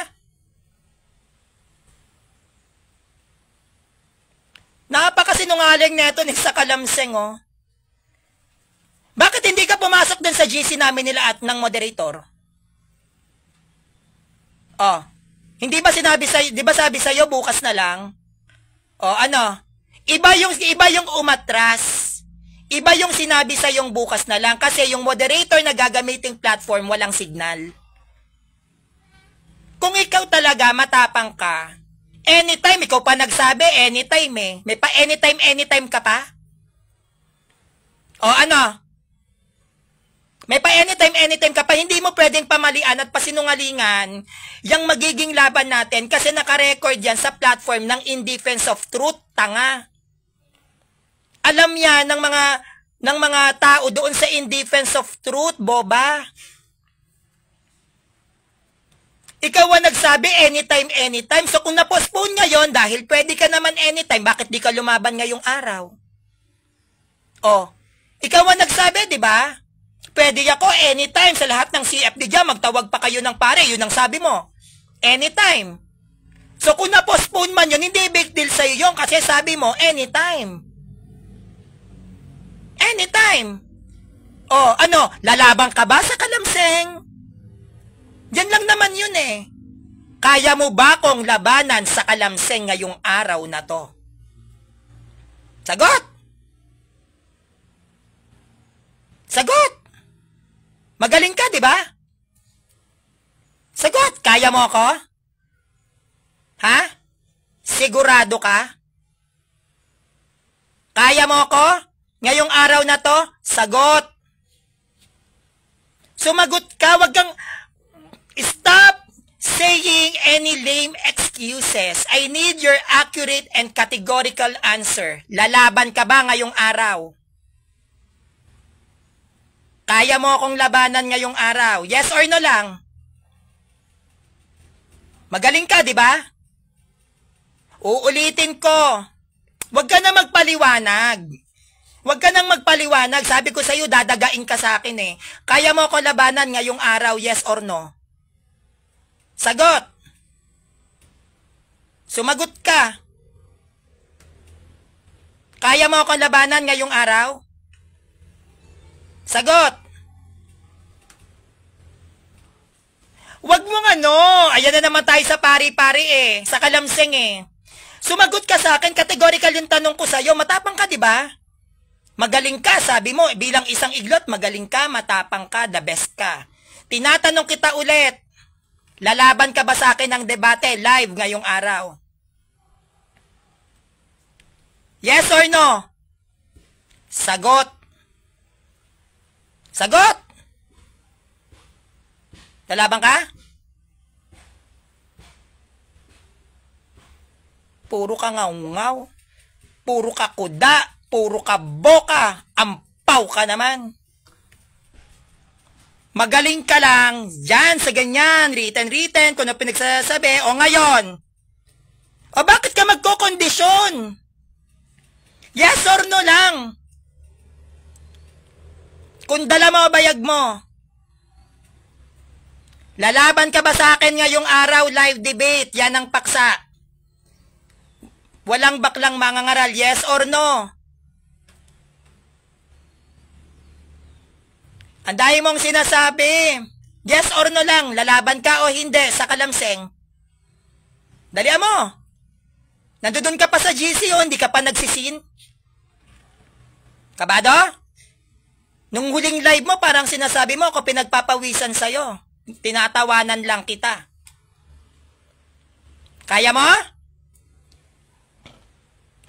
Napakasinungaling neto ni sa Kalamseng, oh. Bakit hindi ka pumasok dun sa GC namin nila at ng moderator? Oh, hindi ba sinabi sa, di ba sabi sa'yo bukas na lang? Oh, ano? Iba yung umatras. Iba yung sinabi sa yung bukas na lang kasi yung moderator na gagamiting platform walang signal. Kung ikaw talaga matapang ka, anytime, ikaw pa nagsabi, anytime eh. May pa anytime ka pa? O ano? May pa anytime ka pa, hindi mo pwedeng pamalian at pasinungalingan yung magiging laban natin kasi nakarecord yan sa platform ng In Defense of Truth, tanga. Alam yan ng mga tao doon sa In Defense of Truth, boba. Ikaw ang nagsabi anytime. So kung na-postpone ngayon dahil pwede ka naman anytime, bakit di ka lumaban ngayong araw? Oh, ikaw ang nagsabi, di ba? Pwede ako anytime sa lahat ng CFD dyan, magtawag pa kayo ng pare, yun ang sabi mo. Anytime. So kung na-postpone man yun, hindi big deal sa'yo yun kasi sabi mo anytime. Anytime. Oh, ano, lalabang ka ba sa Kalamseng? Yan lang naman yun eh. Kaya mo ba kong labanan sa Kalamseng ngayong araw na to? Sagot! Sagot! Magaling ka, di ba? Sagot! Kaya mo ako? Ha? Sigurado ka? Kaya mo ako? Ngayong araw na to? Sagot! Sumagot ka, wag kang... Stop saying any lame excuses. I need your accurate and categorical answer. Lalaban ka ba ngayong araw? Kaya mo akong labanan ngayong araw? Yes or no lang? Magaling ka, di ba? Uulitin ko. Huwag ka na magpaliwanag. Huwag ka nang magpaliwanag. Sabi ko sa'yo, dadagain ka sa akin eh. Kaya mo ako labanan ngayong araw? Yes or no? Sagot. Sumagot ka. Kaya mo akong labanan ngayong araw? Sagot. Wag mo ayan na naman tayo sa pari-pari eh, sa kalamseng eh. Sumagot ka sa akin, categorical yung tanong ko sa'yo, matapang ka, di ba? Magaling ka, sabi mo, bilang isang iglot, magaling ka, matapang ka, the best ka. Tinatanong kita ulit, lalaban ka ba sa akin ng debate live ngayong araw? Yes or no? Sagot. Sagot! Lalaban ka? Puro ka ngaw-ngaw. Puro ka kuda. Puro ka boka. Ampaw ka naman. Magaling ka lang dyan sa ganyan. Written. Kung ano pinagsasabi. O ngayon. O bakit ka magkokondisyon? Yes or no lang? Kung dala mo o bayag mo. Lalaban ka ba sa akin ngayong araw? Live debate. Yan ang paksa. Walang baklang mangangaral. Yes or no? Ang dahil mong sinasabi. Yes or no lang. Lalaban ka o hindi sa kalamseng. Dalian mo. Nandun ka pa sa GC o hindi ka pa nagsisin? Kabado? Nung huling live mo, parang sinasabi mo ako pinagpapawisan sa'yo. Tinatawanan lang kita. Kaya mo?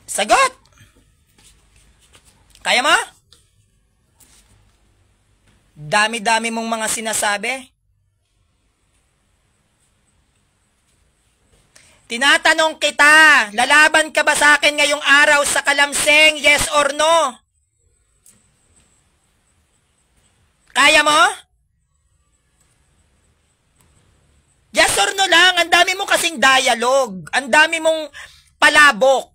Sagot! Kaya mo? Dami-dami mong mga sinasabi. Tinatanong kita, lalaban ka ba sa akin ngayong araw sa kalamseng? Yes or no? Kaya mo? Yes or no lang, ang dami mo kasing dialogue, ang dami mong palabok.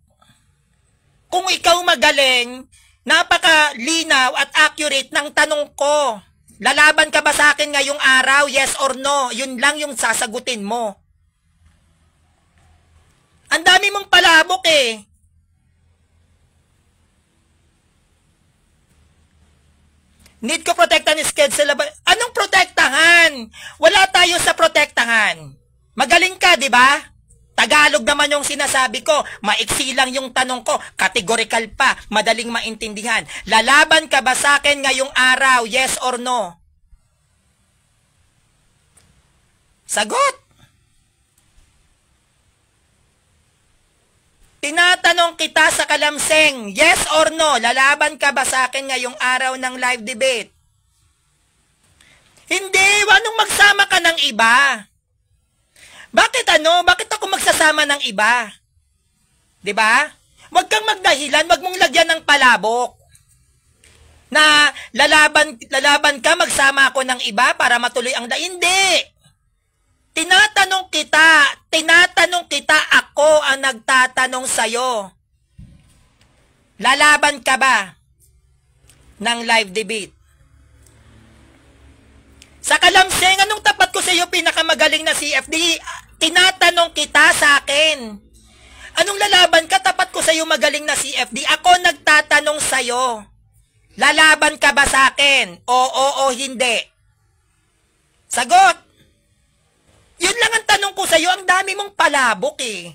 Kung ikaw magaling, napakalinaw at accurate ng tanong ko. Lalaban ka ba sa akin ngayong araw? Yes or no? Yun lang yung sasagutin mo. Ang dami mong palabok eh. Need ko protektahan sked sa laban. Anong protektahan? Wala tayo sa protektahan. Magaling ka, di ba? Tagalog naman yung sinasabi ko. Maiksi lang yung tanong ko. Categorical pa. Madaling maintindihan. Lalaban ka ba sa akin ngayong araw? Yes or no? Sagot. Tinatanong kita sa kalamseng, yes or no? Lalaban ka ba sa akin ngayong araw ng live debate? Hindi, anong magsama ka ng iba? Bakit Bakit ako magsasama ng iba? 'Di ba? Huwag kang magdahilan, huwag mong lagyan ng palabok. Na lalaban ka, magsama ako ng iba para matuloy ang Hindi. Tinatanong kita, ako ang nagtatanong sa'yo. Lalaban ka ba ng live debate? Sa kalamseng, anong tapat ko sa'yo pinakamagaling na CFD? Tinatanong kita sa akin. Anong lalaban ka? Tapat ko sa'yo magaling na CFD. Ako nagtatanong sa'yo. Lalaban ka ba sa akin? Oo o hindi? Sagot! Yun lang ang tanong ko sa'yo, ang dami mong palabok eh.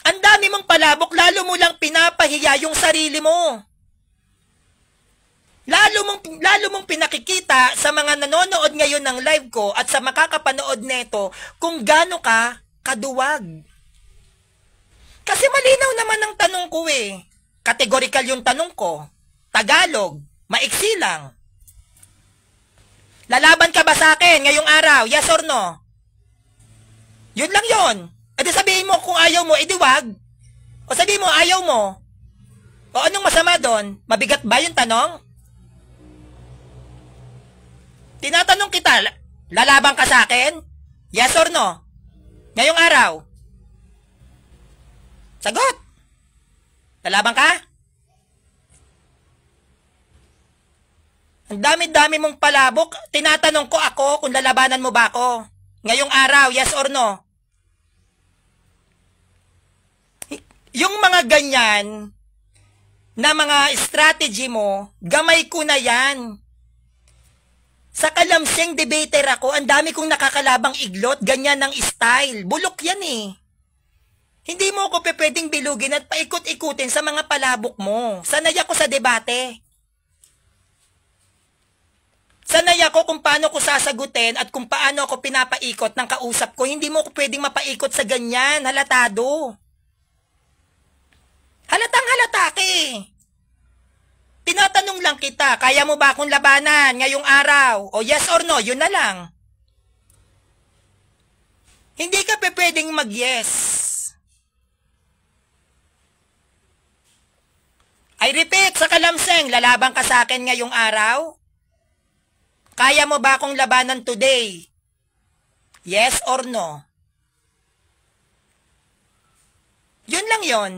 Ang dami mong palabok, lalo mo lang pinapahiya yung sarili mo. Lalo mong pinakikita sa mga nanonood ngayon ng live ko at sa makakapanood neto kung gaano ka kaduwag. Kasi malinaw naman ang tanong ko eh. Categorical yung tanong ko. Tagalog, maiksi lang. Lalaban ka ba sa akin ngayong araw? Yes or no? Yun lang yun. E di sabihin mo kung ayaw mo, edi wag. O sabihin mo ayaw mo. O anong masama doon? Mabigat ba yung tanong? Tinatanong kita, lalaban ka sa akin? Yes or no? Ngayong araw? Sagot! Lalaban ka? Ang dami-dami mong palabok. Tinatanong ko ako kung lalabanan mo ba ako. Ngayong araw, yes or no? Yung mga ganyan na mga strategy mo, gamay ko na yan. Sa kalamseng debater ako, ang dami kong nakakalabang iglot, ganyan ng style. Bulok yan eh. Hindi mo ako pwedeng bilugin at paikot-ikutin sa mga palabok mo. Sanay ako sa debate. Sanay ako kung paano ko sasagutin at kung paano ako pinapaikot ng kausap ko. Hindi mo ako pwedeng mapaikot sa ganyan, halatado. Halatang halata ka eh. Tinatanong lang kita, kaya mo ba akong labanan ngayong araw? O yes or no, yun na lang. Hindi ka pwedeng mag-yes. I repeat, sa kalamseng, lalaban ka sa akin ngayong araw? Kaya mo ba akong labanan today? Yes or no? Yun lang yon.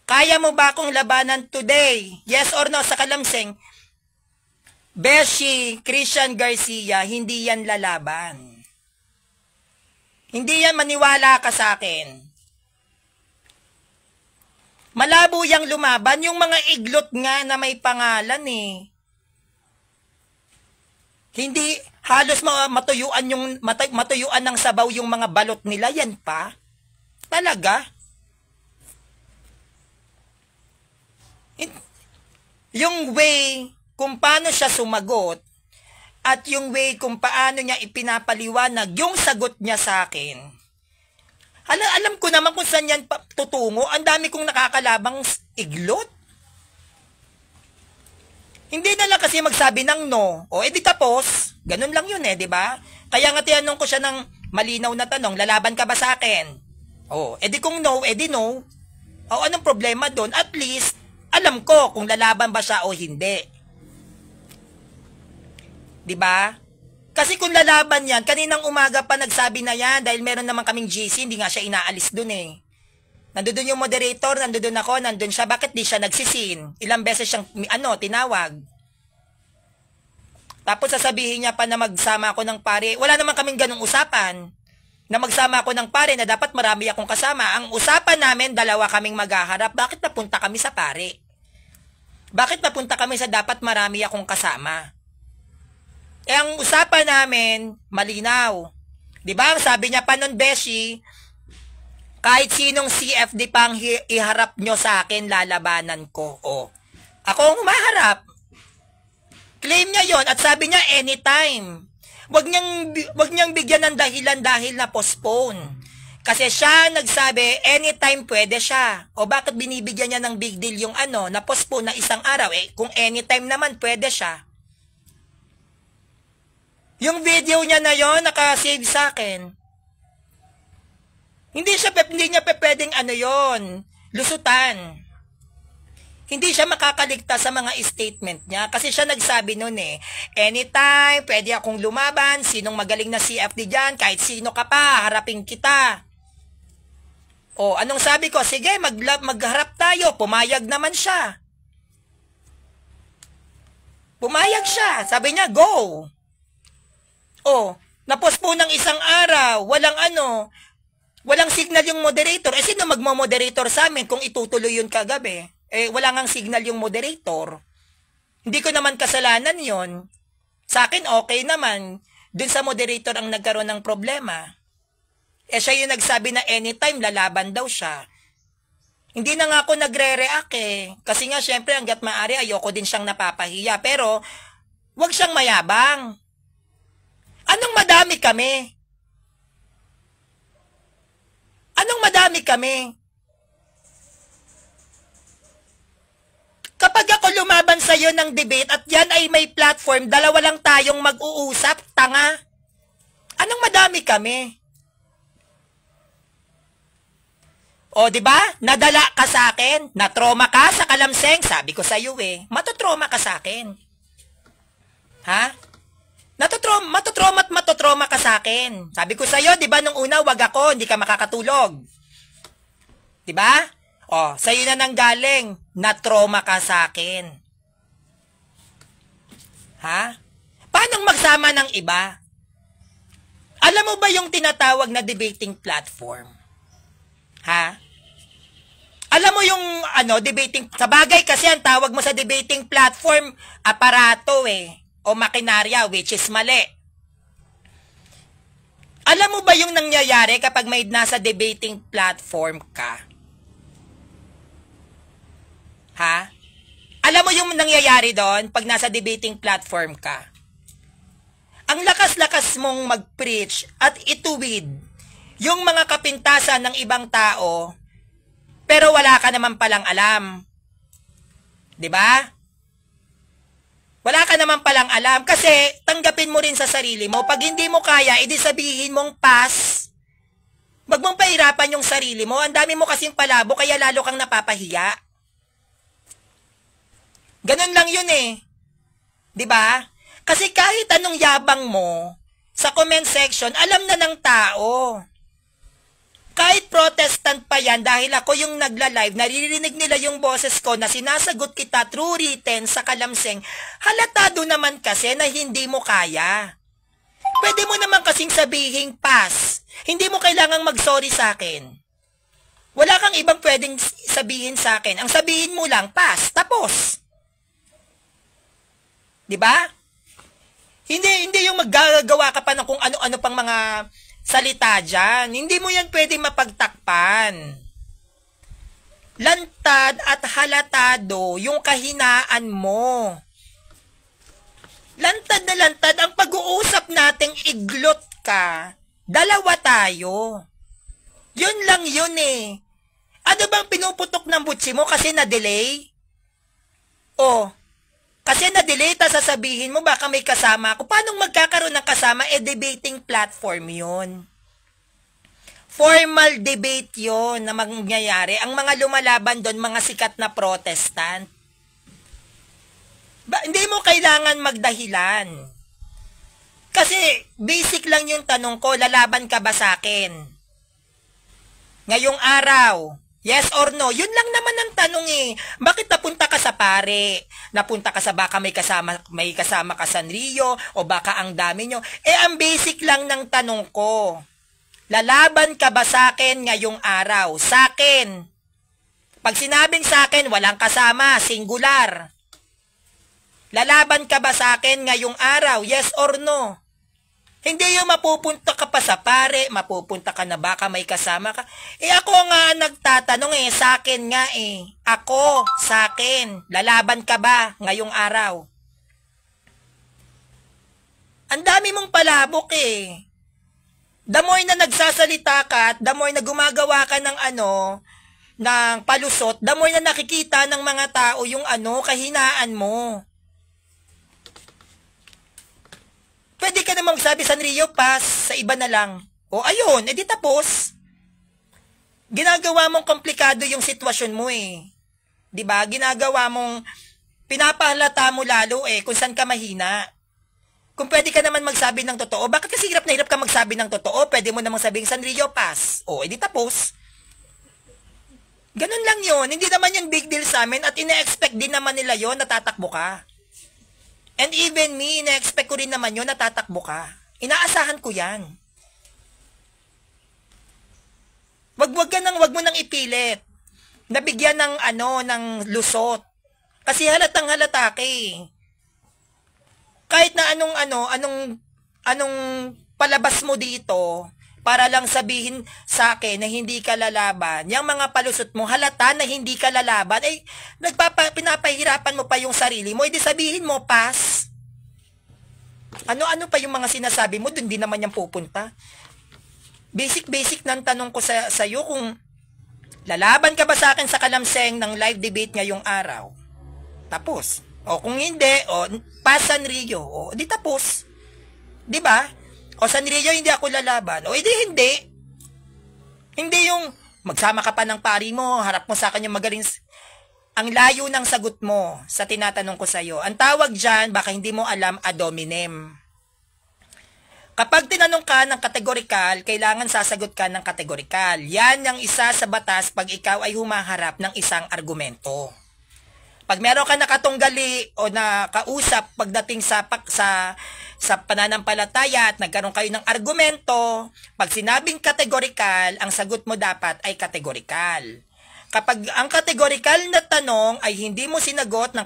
Kaya mo ba akong labanan today? Yes or no? Sa kalamseng, Beshi, Christian Garcia, hindi yan lalaban. Hindi yan, maniwala ka sa akin. Malabo yang lumaban, yung mga iglot nga na may pangalan eh. Hindi, halos matuyuan ng sabaw yung mga balot nila, yan pa. Talaga? Yung way kung paano siya sumagot at yung way kung paano niya ipinapaliwanag yung sagot niya sa akin. Alam ko naman kung saan yan tutungo. Ang dami kong nakakalabang iglot. Hindi na lang kasi magsabi ng no. O edi tapos, ganun lang yun eh, di ba? Kaya nga tinanong ko siya ng malinaw na tanong, lalaban ka ba sa akin? O, edi kung no, edi no. O anong problema doon? At least, alam ko kung lalaban ba siya o hindi. 'Di ba? Kasi kung lalaban yan, kaninang umaga pa nagsabi na yan dahil meron naman kaming GC, hindi nga siya inaalis dun eh. Nandoon yung moderator, nandoon ako, nandoon siya, bakit di siya nagsisin? Ilang beses siyang tinawag. Tapos sasabihin niya pa na magsama ako ng pare. Wala naman kaming ganung usapan. Na magsama ako ng pare na dapat marami akong kasama. Ang usapan namin, dalawa kaming maghaharap. Bakit napunta kami sa pare? Bakit napunta kami sa dapat marami akong kasama? Eh, ang usapan namin, malinaw. Diba? Sabi niya pa nun, Beshi, kahit sinong CFD pang iharap nyo sa akin, lalabanan ko. O, ako ang humaharap. Claim niya yon at sabi niya, anytime. Wag niyang bigyan ng dahilan dahil na postpone. Kasi siya nagsabi, anytime pwede siya. O bakit binibigyan niya ng big deal yung na postpone na isang araw? Eh, kung anytime naman, pwede siya. Yung video niya na yon naka-save sa akin. Hindi niya pwedeng yon, lusutan. Hindi siya makakaligtas sa mga statement niya kasi siya nagsabi noon eh, anytime, pwede akong lumaban, sinong magaling na CFD dyan, kahit sino ka pa, harapin kita. O, anong sabi ko? Sige, magharap tayo, pumayag naman siya. Pumayag siya, sabi niya, go. O, na-postpone ng isang araw, walang signal yung moderator. Eh, sino magmo-moderator sa amin kung itutuloy yun kagabi? Eh, wala ngang signal yung moderator. Hindi ko naman kasalanan yon. Sa akin, okay naman. Dun sa moderator ang nagkaroon ng problema. Eh, siya yung nagsabi na anytime lalaban daw siya. Hindi na nga ako nagre-react eh. Kasi nga, syempre, hanggat maaari, ayoko din siyang napapahiya. Pero, wag siyang mayabang. Anong madami kami? Anong madami kami? Kapag ako lumaban sa iyo ng debate at yan ay may platform, dalawa lang tayong mag-uusap, tanga. Anong madami kami? O, di ba? Nadala ka sa akin, na-trauma ka sa kalamseng, sabi ko sa iyo eh. Matotrauma ka sa akin. Ha? Matotrauma ka sa akin. Sabi ko sa'yo, di ba, nung una, wag ako, hindi ka makakatulog. Di ba? O, sa'yo na nang galing, na-trauma ka sa akin. Ha? Paano magsama ng iba? Alam mo ba yung tinatawag na debating platform? Ha? Alam mo yung debating, sa bagay kasi ang tawag mo sa debating platform, aparato o makinarya, which is mali. Alam mo ba yung nangyayari kapag may nasa debating platform ka? Ha? Alam mo yung nangyayari doon pag nasa debating platform ka? Ang lakas-lakas mong mag-preach at ituwid yung mga kapintasan ng ibang tao, pero wala ka naman palang alam. 'Di ba? Wala ka naman palang alam kasi tanggapin mo rin sa sarili mo. Pag hindi mo kaya, edi sabihin mong pass. Wag mong pahirapan yung sarili mo. Ang dami mo kasing palabo kaya lalo kang napapahiya. Ganun lang yun 'Di ba? Kasi kahit anong yabang mo sa comment section, alam na ng tao. Kahit protestant pa yan, dahil ako yung nagla-live, naririnig nila yung boses ko na sinasagot kita through written sa kalamseng, halatado naman kasi na hindi mo kaya. Pwede mo naman kasing sabihing pass. Hindi mo kailangang mag-sorry sa akin. Wala kang ibang pwedeng sabihin sa akin. Ang sabihin mo lang, pass. Tapos. 'Di ba? Hindi yung maggagawa ka pa ng kung ano-ano pang mga salita dyan. Hindi mo yan pwedeng mapagtakpan. Lantad at halatado yung kahinaan mo. Lantad na lantad. Ang pag-uusap nating iglot ka, dalawa tayo. Yun lang yun Ano bang pinuputok ng butsi mo kasi na-delay? Kasi na-delay, sasabihin mo baka may kasama ako. Paano magkakaroon ng kasama? Debating platform yun. Formal debate yun na mangyayari. Ang mga lumalaban doon, mga sikat na protestant. Hindi mo kailangan magdahilan. Kasi basic lang yung tanong ko, lalaban ka ba sa akin? Ngayong araw, yes or no? Yun lang naman ang tanong Bakit napunta ka sa pare? Napunta ka sa baka may kasama ka sa Rio o baka ang dami nyo? Ang basic lang ng tanong ko. Lalaban ka ba sa akin ngayong araw? Sa akin. Pag sinabing sa akin, walang kasama, singular. Lalaban ka ba sa akin ngayong araw? Yes or no? Hindi yung mapupunta ka pa sa pare, mapupunta ka na baka may kasama ka. Ako nga nagtatanong sa akin nga Ako, sa akin, lalaban ka ba ngayong araw? Ang dami mong palabok The more na nagsasalita ka at the more na gumagawa ka ng ng palusot, the more na nakikita ng mga tao yung kahinaan mo. Pwede ka namang sabi sa Rio, pass, sa iba na lang. Ayun, edi tapos. Ginagawa mong komplikado yung sitwasyon mo 'Di ba? Ginagawa mong, pinapahalata mo lalo kung saan ka mahina. Kung pwede ka naman magsabi ng totoo, bakit kasi hirap na hirap ka magsabi ng totoo? Pwede mo namang sabihin, San Rio, pass. Edi tapos. Ganun lang yun. Hindi naman yung big deal sa amin at ina-expect din naman nila yon na tatakbo ka. And even me, ina-expect ko rin naman yun na tatakbo ka. Inaasahan ko yan. Wag mo nang ipilit. Nabigyan ng ng lusot. Kasi halatang halata ka Kahit na anong palabas mo dito, para lang sabihin sa akin na hindi ka lalaban, yung mga palusot mo, halata na hindi ka lalaban, pinapahirapan mo pa yung sarili mo, edi sabihin mo, pass. Ano pa yung mga sinasabi mo, dun din naman yung pupunta. Basic ng tanong ko sa iyo, kung lalaban ka ba sa akin sa kalamseng ng live debate ngayong araw? Tapos. Kung hindi, pass San Rio, di tapos. Di ba? San Rio, hindi ako lalaban. Edi hindi. Hindi yung magsama ka pa ng pari mo, harap mo sa akin yung magaling. ang layo ng sagot mo sa tinatanong ko sa'yo. Ang tawag dyan, baka hindi mo alam, ad hominem. Kapag tinanong ka ng kategorikal, kailangan sasagot ka ng kategorikal. Yan ang isa sa batas pag ikaw ay humaharap ng isang argumento. Pag meron ka nakatunggali o nakausap pagdating sa pananampalataya at nagkaroon kayo ng argumento, pag sinabing kategorikal, ang sagot mo dapat ay kategorikal. Kapag ang kategorikal na tanong ay hindi mo sinagot ng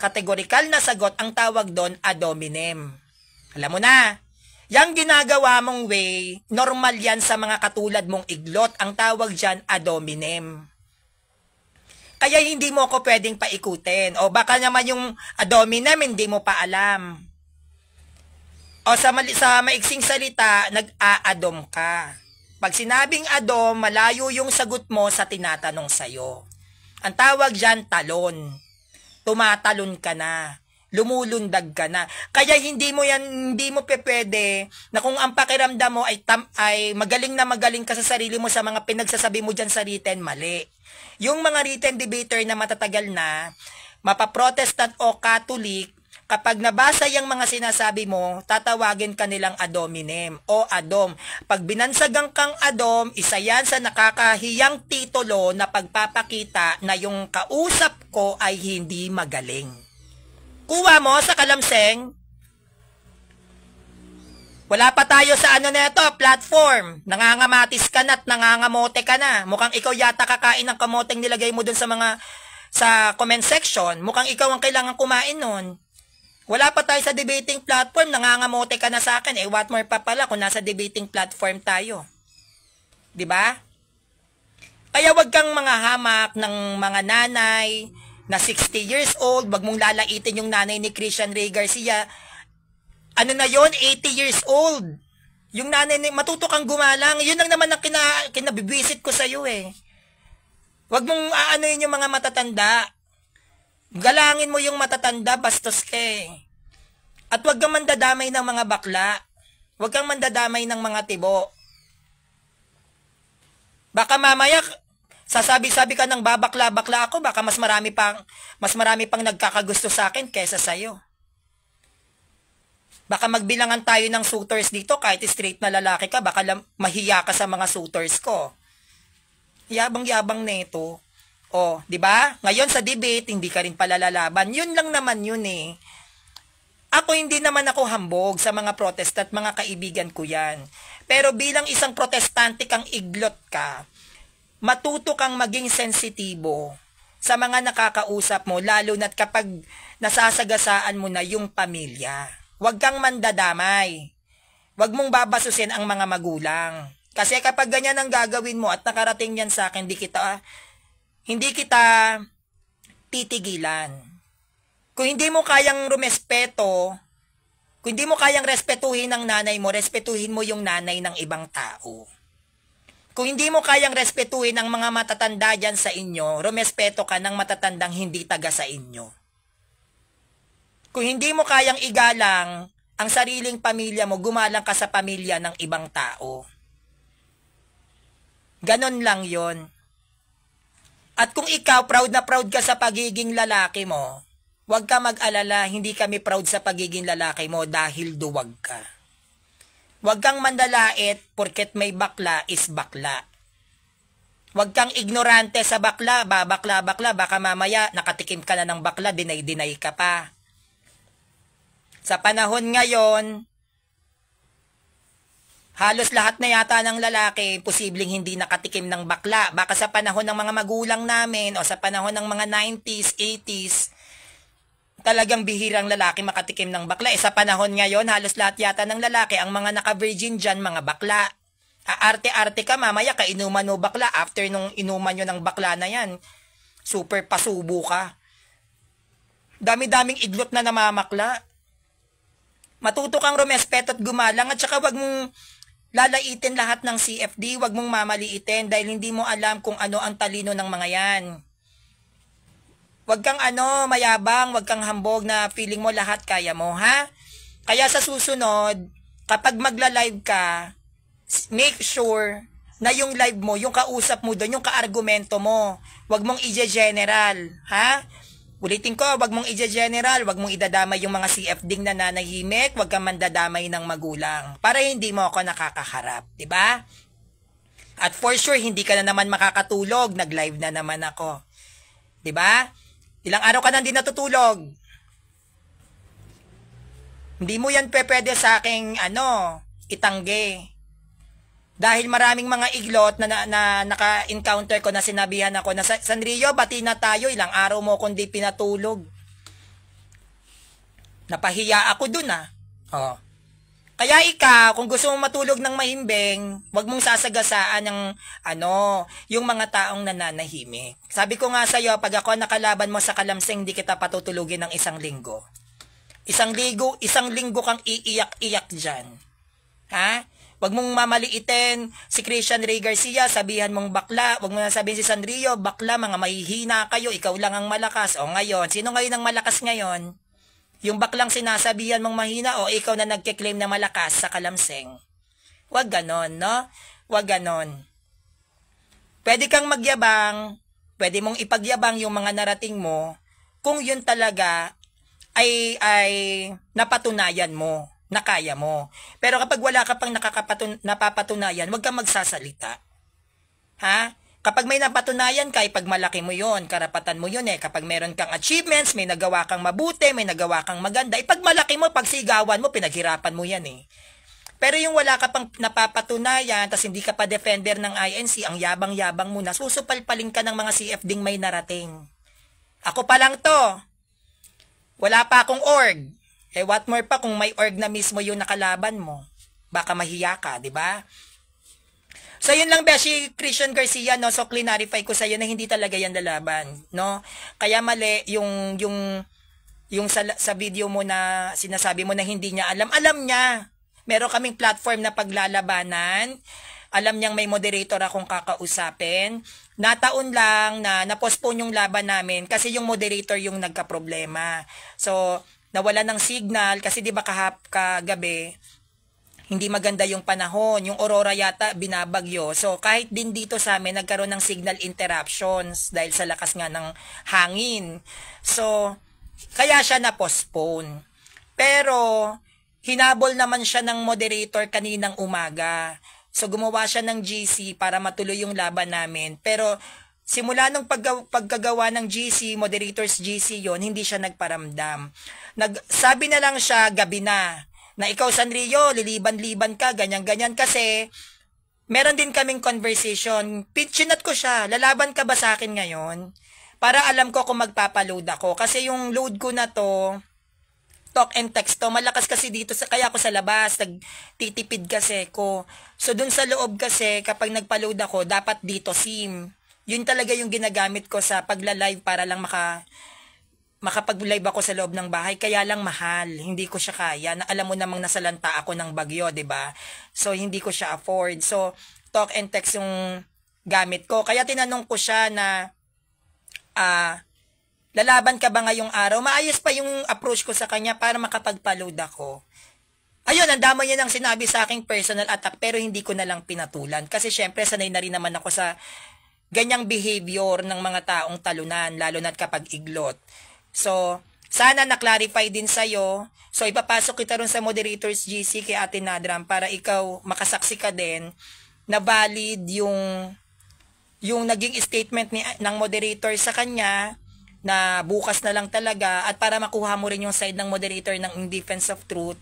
kategorikal na sagot, ang tawag doon ad hominem. Alam mo na, yung ginagawa mong way, normal yan sa mga katulad mong iglot, ang tawag dyan ad hominem. Kaya hindi mo ako pwedeng paikutin. O baka naman yung ad hominem hindi mo pa alam. O sa maiksing salita, nag-aadom ka. Pag sinabing adom, malayo yung sagot mo sa tinatanong sa'yo. Ang tawag dyan, talon. Tumatalon ka na. Lumulundag ka na. Kaya hindi mo pwede na kung ang pakiramdam mo ay magaling na magaling ka sa sarili mo sa mga pinagsasabi mo dyan sa written, mali. Yung mga written debater na matatagal na, mapaprotestant o Catholic, kapag nabasa yung mga sinasabi mo, tatawagin ka nilang ad hominem o adom. Pag binansagang kang adom, isa yan sa nakakahiyang titulo na pagpapakita na yung kausap ko ay hindi magaling. Kuha mo sa kalamseng. Wala pa tayo sa platform. Nangangamatis ka na at nangangamote ka na. Mukhang ikaw yata kakain ng kamoteng nilagay mo dun sa comment section. Mukhang ikaw ang kailangan kumain nun. Wala pa tayo sa debating platform, nangangamote ka na sa akin. What more pa pala kung nasa debating platform tayo. 'Di ba? Kaya wag kang mga hamak ng mga nanay na 60 years old, wag mong lalaitin yung nanay ni Christian Ray Garcia. Ano na yon, 80 years old. Yung nanay ni matuto kang gumalang. Yun lang naman ang kinabibisit ko sa iyo eh. Wag mong aanoyin yung mga matatanda. Galangin mo yung matatanda, bastos ka eh. At huwag kang mandadamay ng mga bakla. Huwag kang mandadamay ng mga tibo. Baka mamaya, sasabi-sabi ka ng babakla-bakla ako, baka mas marami pang nagkakagusto sa akin kaysa sa'yo. Baka magbilangan tayo ng suitors dito, kahit straight na lalaki ka, baka mahiya ka sa mga suitors ko. Yabang-yabang neto. O, 'di ba? Ngayon sa debate, hindi ka rin pala lalaban. Yun lang naman yun eh. Ako hindi naman ako hambog sa mga protestant, mga kaibigan ko yan. Pero bilang isang protestante kang iglot ka, matuto kang maging sensitibo sa mga nakakausap mo, lalo na't kapag nasasagasaan mo na yung pamilya. Huwag kang mandadamay. Huwag mong babasusin ang mga magulang. Kasi kapag ganyan ang gagawin mo at nakarating yan sa akin, hindi kita titigilan. Kung hindi mo kayang rumespeto, kung hindi mo kayang respetuhin ang nanay mo, respetuhin mo yung nanay ng ibang tao. Kung hindi mo kayang respetuhin ang mga matatanda dyan sa inyo, rumespeto ka ng matatandang hindi taga sa inyo. Kung hindi mo kayang igalang ang sariling pamilya mo, gumalang ka sa pamilya ng ibang tao. Ganon lang yon. At kung ikaw, proud na proud ka sa pagiging lalaki mo, huwag ka mag-alala, hindi kami proud sa pagiging lalaki mo dahil duwag ka. Huwag kang mandalait porket may bakla is bakla. Huwag kang ignorante sa bakla, bakla, baka mamaya nakatikim ka na ng bakla, dinay ka pa. Sa panahon ngayon, halos lahat na yata ng lalaki, posibleng hindi nakatikim ng bakla. Baka sa panahon ng mga magulang namin o sa panahon ng mga 90s, 80s, talagang bihirang lalaki makatikim ng bakla. Sa panahon ngayon, halos lahat yata ng lalaki, ang mga naka-virgin dyan, mga bakla. Aarte-arte ka, mamaya kainuman mo bakla. After nung inuman nyo ng bakla na yan, super pasubo ka. Dami-daming iglot na namamakla. Matuto kang rumespeto at gumalang at saka wag mong lalaitin lahat ng CFD, wag mong mamaliitin dahil hindi mo alam kung ano ang talino ng mga yan. Wag kang mayabang, wag kang hambog na feeling mo lahat kaya mo, ha? Kaya sa susunod, kapag magla-live ka, make sure na yung live mo, yung kausap mo doon, yung kaargumento mo. Wag mong i-general, ha? Ulitin ko, wag mong i-general, wag mong idadamay yung mga CFDing na nanahimik, wag kang mandadamay ng magulang para hindi mo ako nakakaharap, 'di ba? At for sure hindi ka na naman makakatulog, nag-live na naman ako. 'Di ba? Ilang araw ka na hindi natutulog. Hindi mo yan pwede sa aking itangge. Dahil maraming mga iglot na naka-encounter ko na sinabihan ako na Sanrio, bati na tayo, ilang araw mo kundi pinatulog. Napahiya ako dun Oh. Kaya ikaw, kung gusto mong matulog ng mahimbing, wag mong sasagasaan ng yung mga taong nananahimik. Sabi ko nga sa'yo, pag ako nakalaban mo sa kalamsing, hindi kita patutulugin ng 1 linggo. 1 linggo kang iiyak-iyak dyan. Ha? Wag mong mamaliitin si Christian Ray Garcia, sabihan mong bakla. Wag mo na sabihin si Sanrio, bakla, mga mahihina kayo, ikaw lang ang malakas. O ngayon, sino ngayon ang malakas ngayon? Yung baklang sinasabihan mong mahina o ikaw na nagke-claim na malakas sa kalamseng? Wag ganon, no? Wag ganon. Pwede kang magyabang, pwede mong ipagyabang yung mga narating mo kung yun talaga ay napatunayan mo na kaya mo. Pero kapag wala ka pang napapatunayan, huwag kang magsasalita. Ha? Kapag may napatunayan ka, pag malaki mo yon, karapatan mo yun Kapag meron kang achievements, may nagawa kang mabuti, may nagawa kang maganda, pag malaki mo, pag sigawan mo, pinaghirapan mo yan Pero yung wala ka pang napapatunayan, tas hindi ka pa defender ng INC, ang yabang-yabang mo na, susupalpalin ka ng mga CFDing may narating. Ako pa lang to. Wala pa akong org. What more pa kung may org na mismo yung nakalaban mo. Baka mahiya ka, di ba? So, yun lang, Beshi Christian Garcia, no? So, clarify ko sa'yo na hindi talaga yan lalaban, no? Kaya mali yung sa video mo na sinasabi mo na hindi niya alam. Alam niya. Meron kaming platform na paglalabanan. Alam niyang may moderator akong kakausapin. Nataon lang na na-postpone yung laban namin kasi yung moderator yung nagka-problema. So, nawala ng signal kasi di ba kagabi hindi maganda yung panahon, yung aurora yata binabagyo. So kahit din dito sa amin nagkaroon ng signal interruptions dahil sa lakas nga ng hangin. So kaya siya na-postpone. Pero hinabol naman siya ng moderator kaninang umaga. So gumawa siya ng GC para matuloy yung laban namin. Pero simula nung pagkagawa ng GC, moderators GC yon, hindi siya nagparamdam. Sabi na lang siya gabi na ikaw Sanrio, liliban-liban ka, ganyan-ganyan kasi meron din kaming conversation. Chinat ko siya, lalaban ka ba sa akin ngayon? Para alam ko kung magpapaload ako. Kasi yung load ko na to, talk and text to, malakas kasi dito, kaya ako sa labas, nagtitipid kasi ko. So dun sa loob kasi, kapag nagpa-load ako, dapat dito SIM. Yun talaga yung ginagamit ko sa pagla-live para lang makapag-live ako sa loob ng bahay. Kaya lang mahal. Hindi ko siya kaya. Alam mo namang nasalanta ako ng bagyo, 'di ba? So hindi ko siya afford. So talk and text yung gamit ko. Kaya tinanong ko siya na lalaban ka ba ngayong araw? Maayos pa yung approach ko sa kanya para makapagpa-load ako. Ayun, ang dami niya nang sinabi sa aking personal attack pero hindi ko na lang pinatulan. Kasi syempre sanay na rin naman ako sa ganyang behavior ng mga taong talunan, lalo na kapag iglot. So, sana na-clarify din sa'yo. So, ipapasok kita ron sa moderators GC kay Ate Nadram para ikaw makasaksi ka din na valid yung naging statement ng moderator sa kanya na bukas na lang talaga at para makuha mo rin yung side ng moderator ng In Defense of Truth.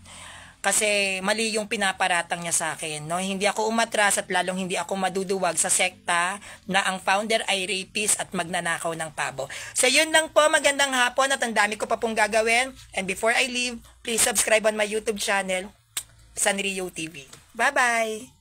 Kasi mali yung pinaparatang niya sa akin. No? Hindi ako umatras at lalong hindi ako maduduwag sa sekta na ang founder ay rapist at magnanakaw ng pabo. So yun lang po, magandang hapon at ang dami ko pa pong gagawin. And before I leave, please subscribe on my YouTube channel, Sanrio TV. Bye-bye!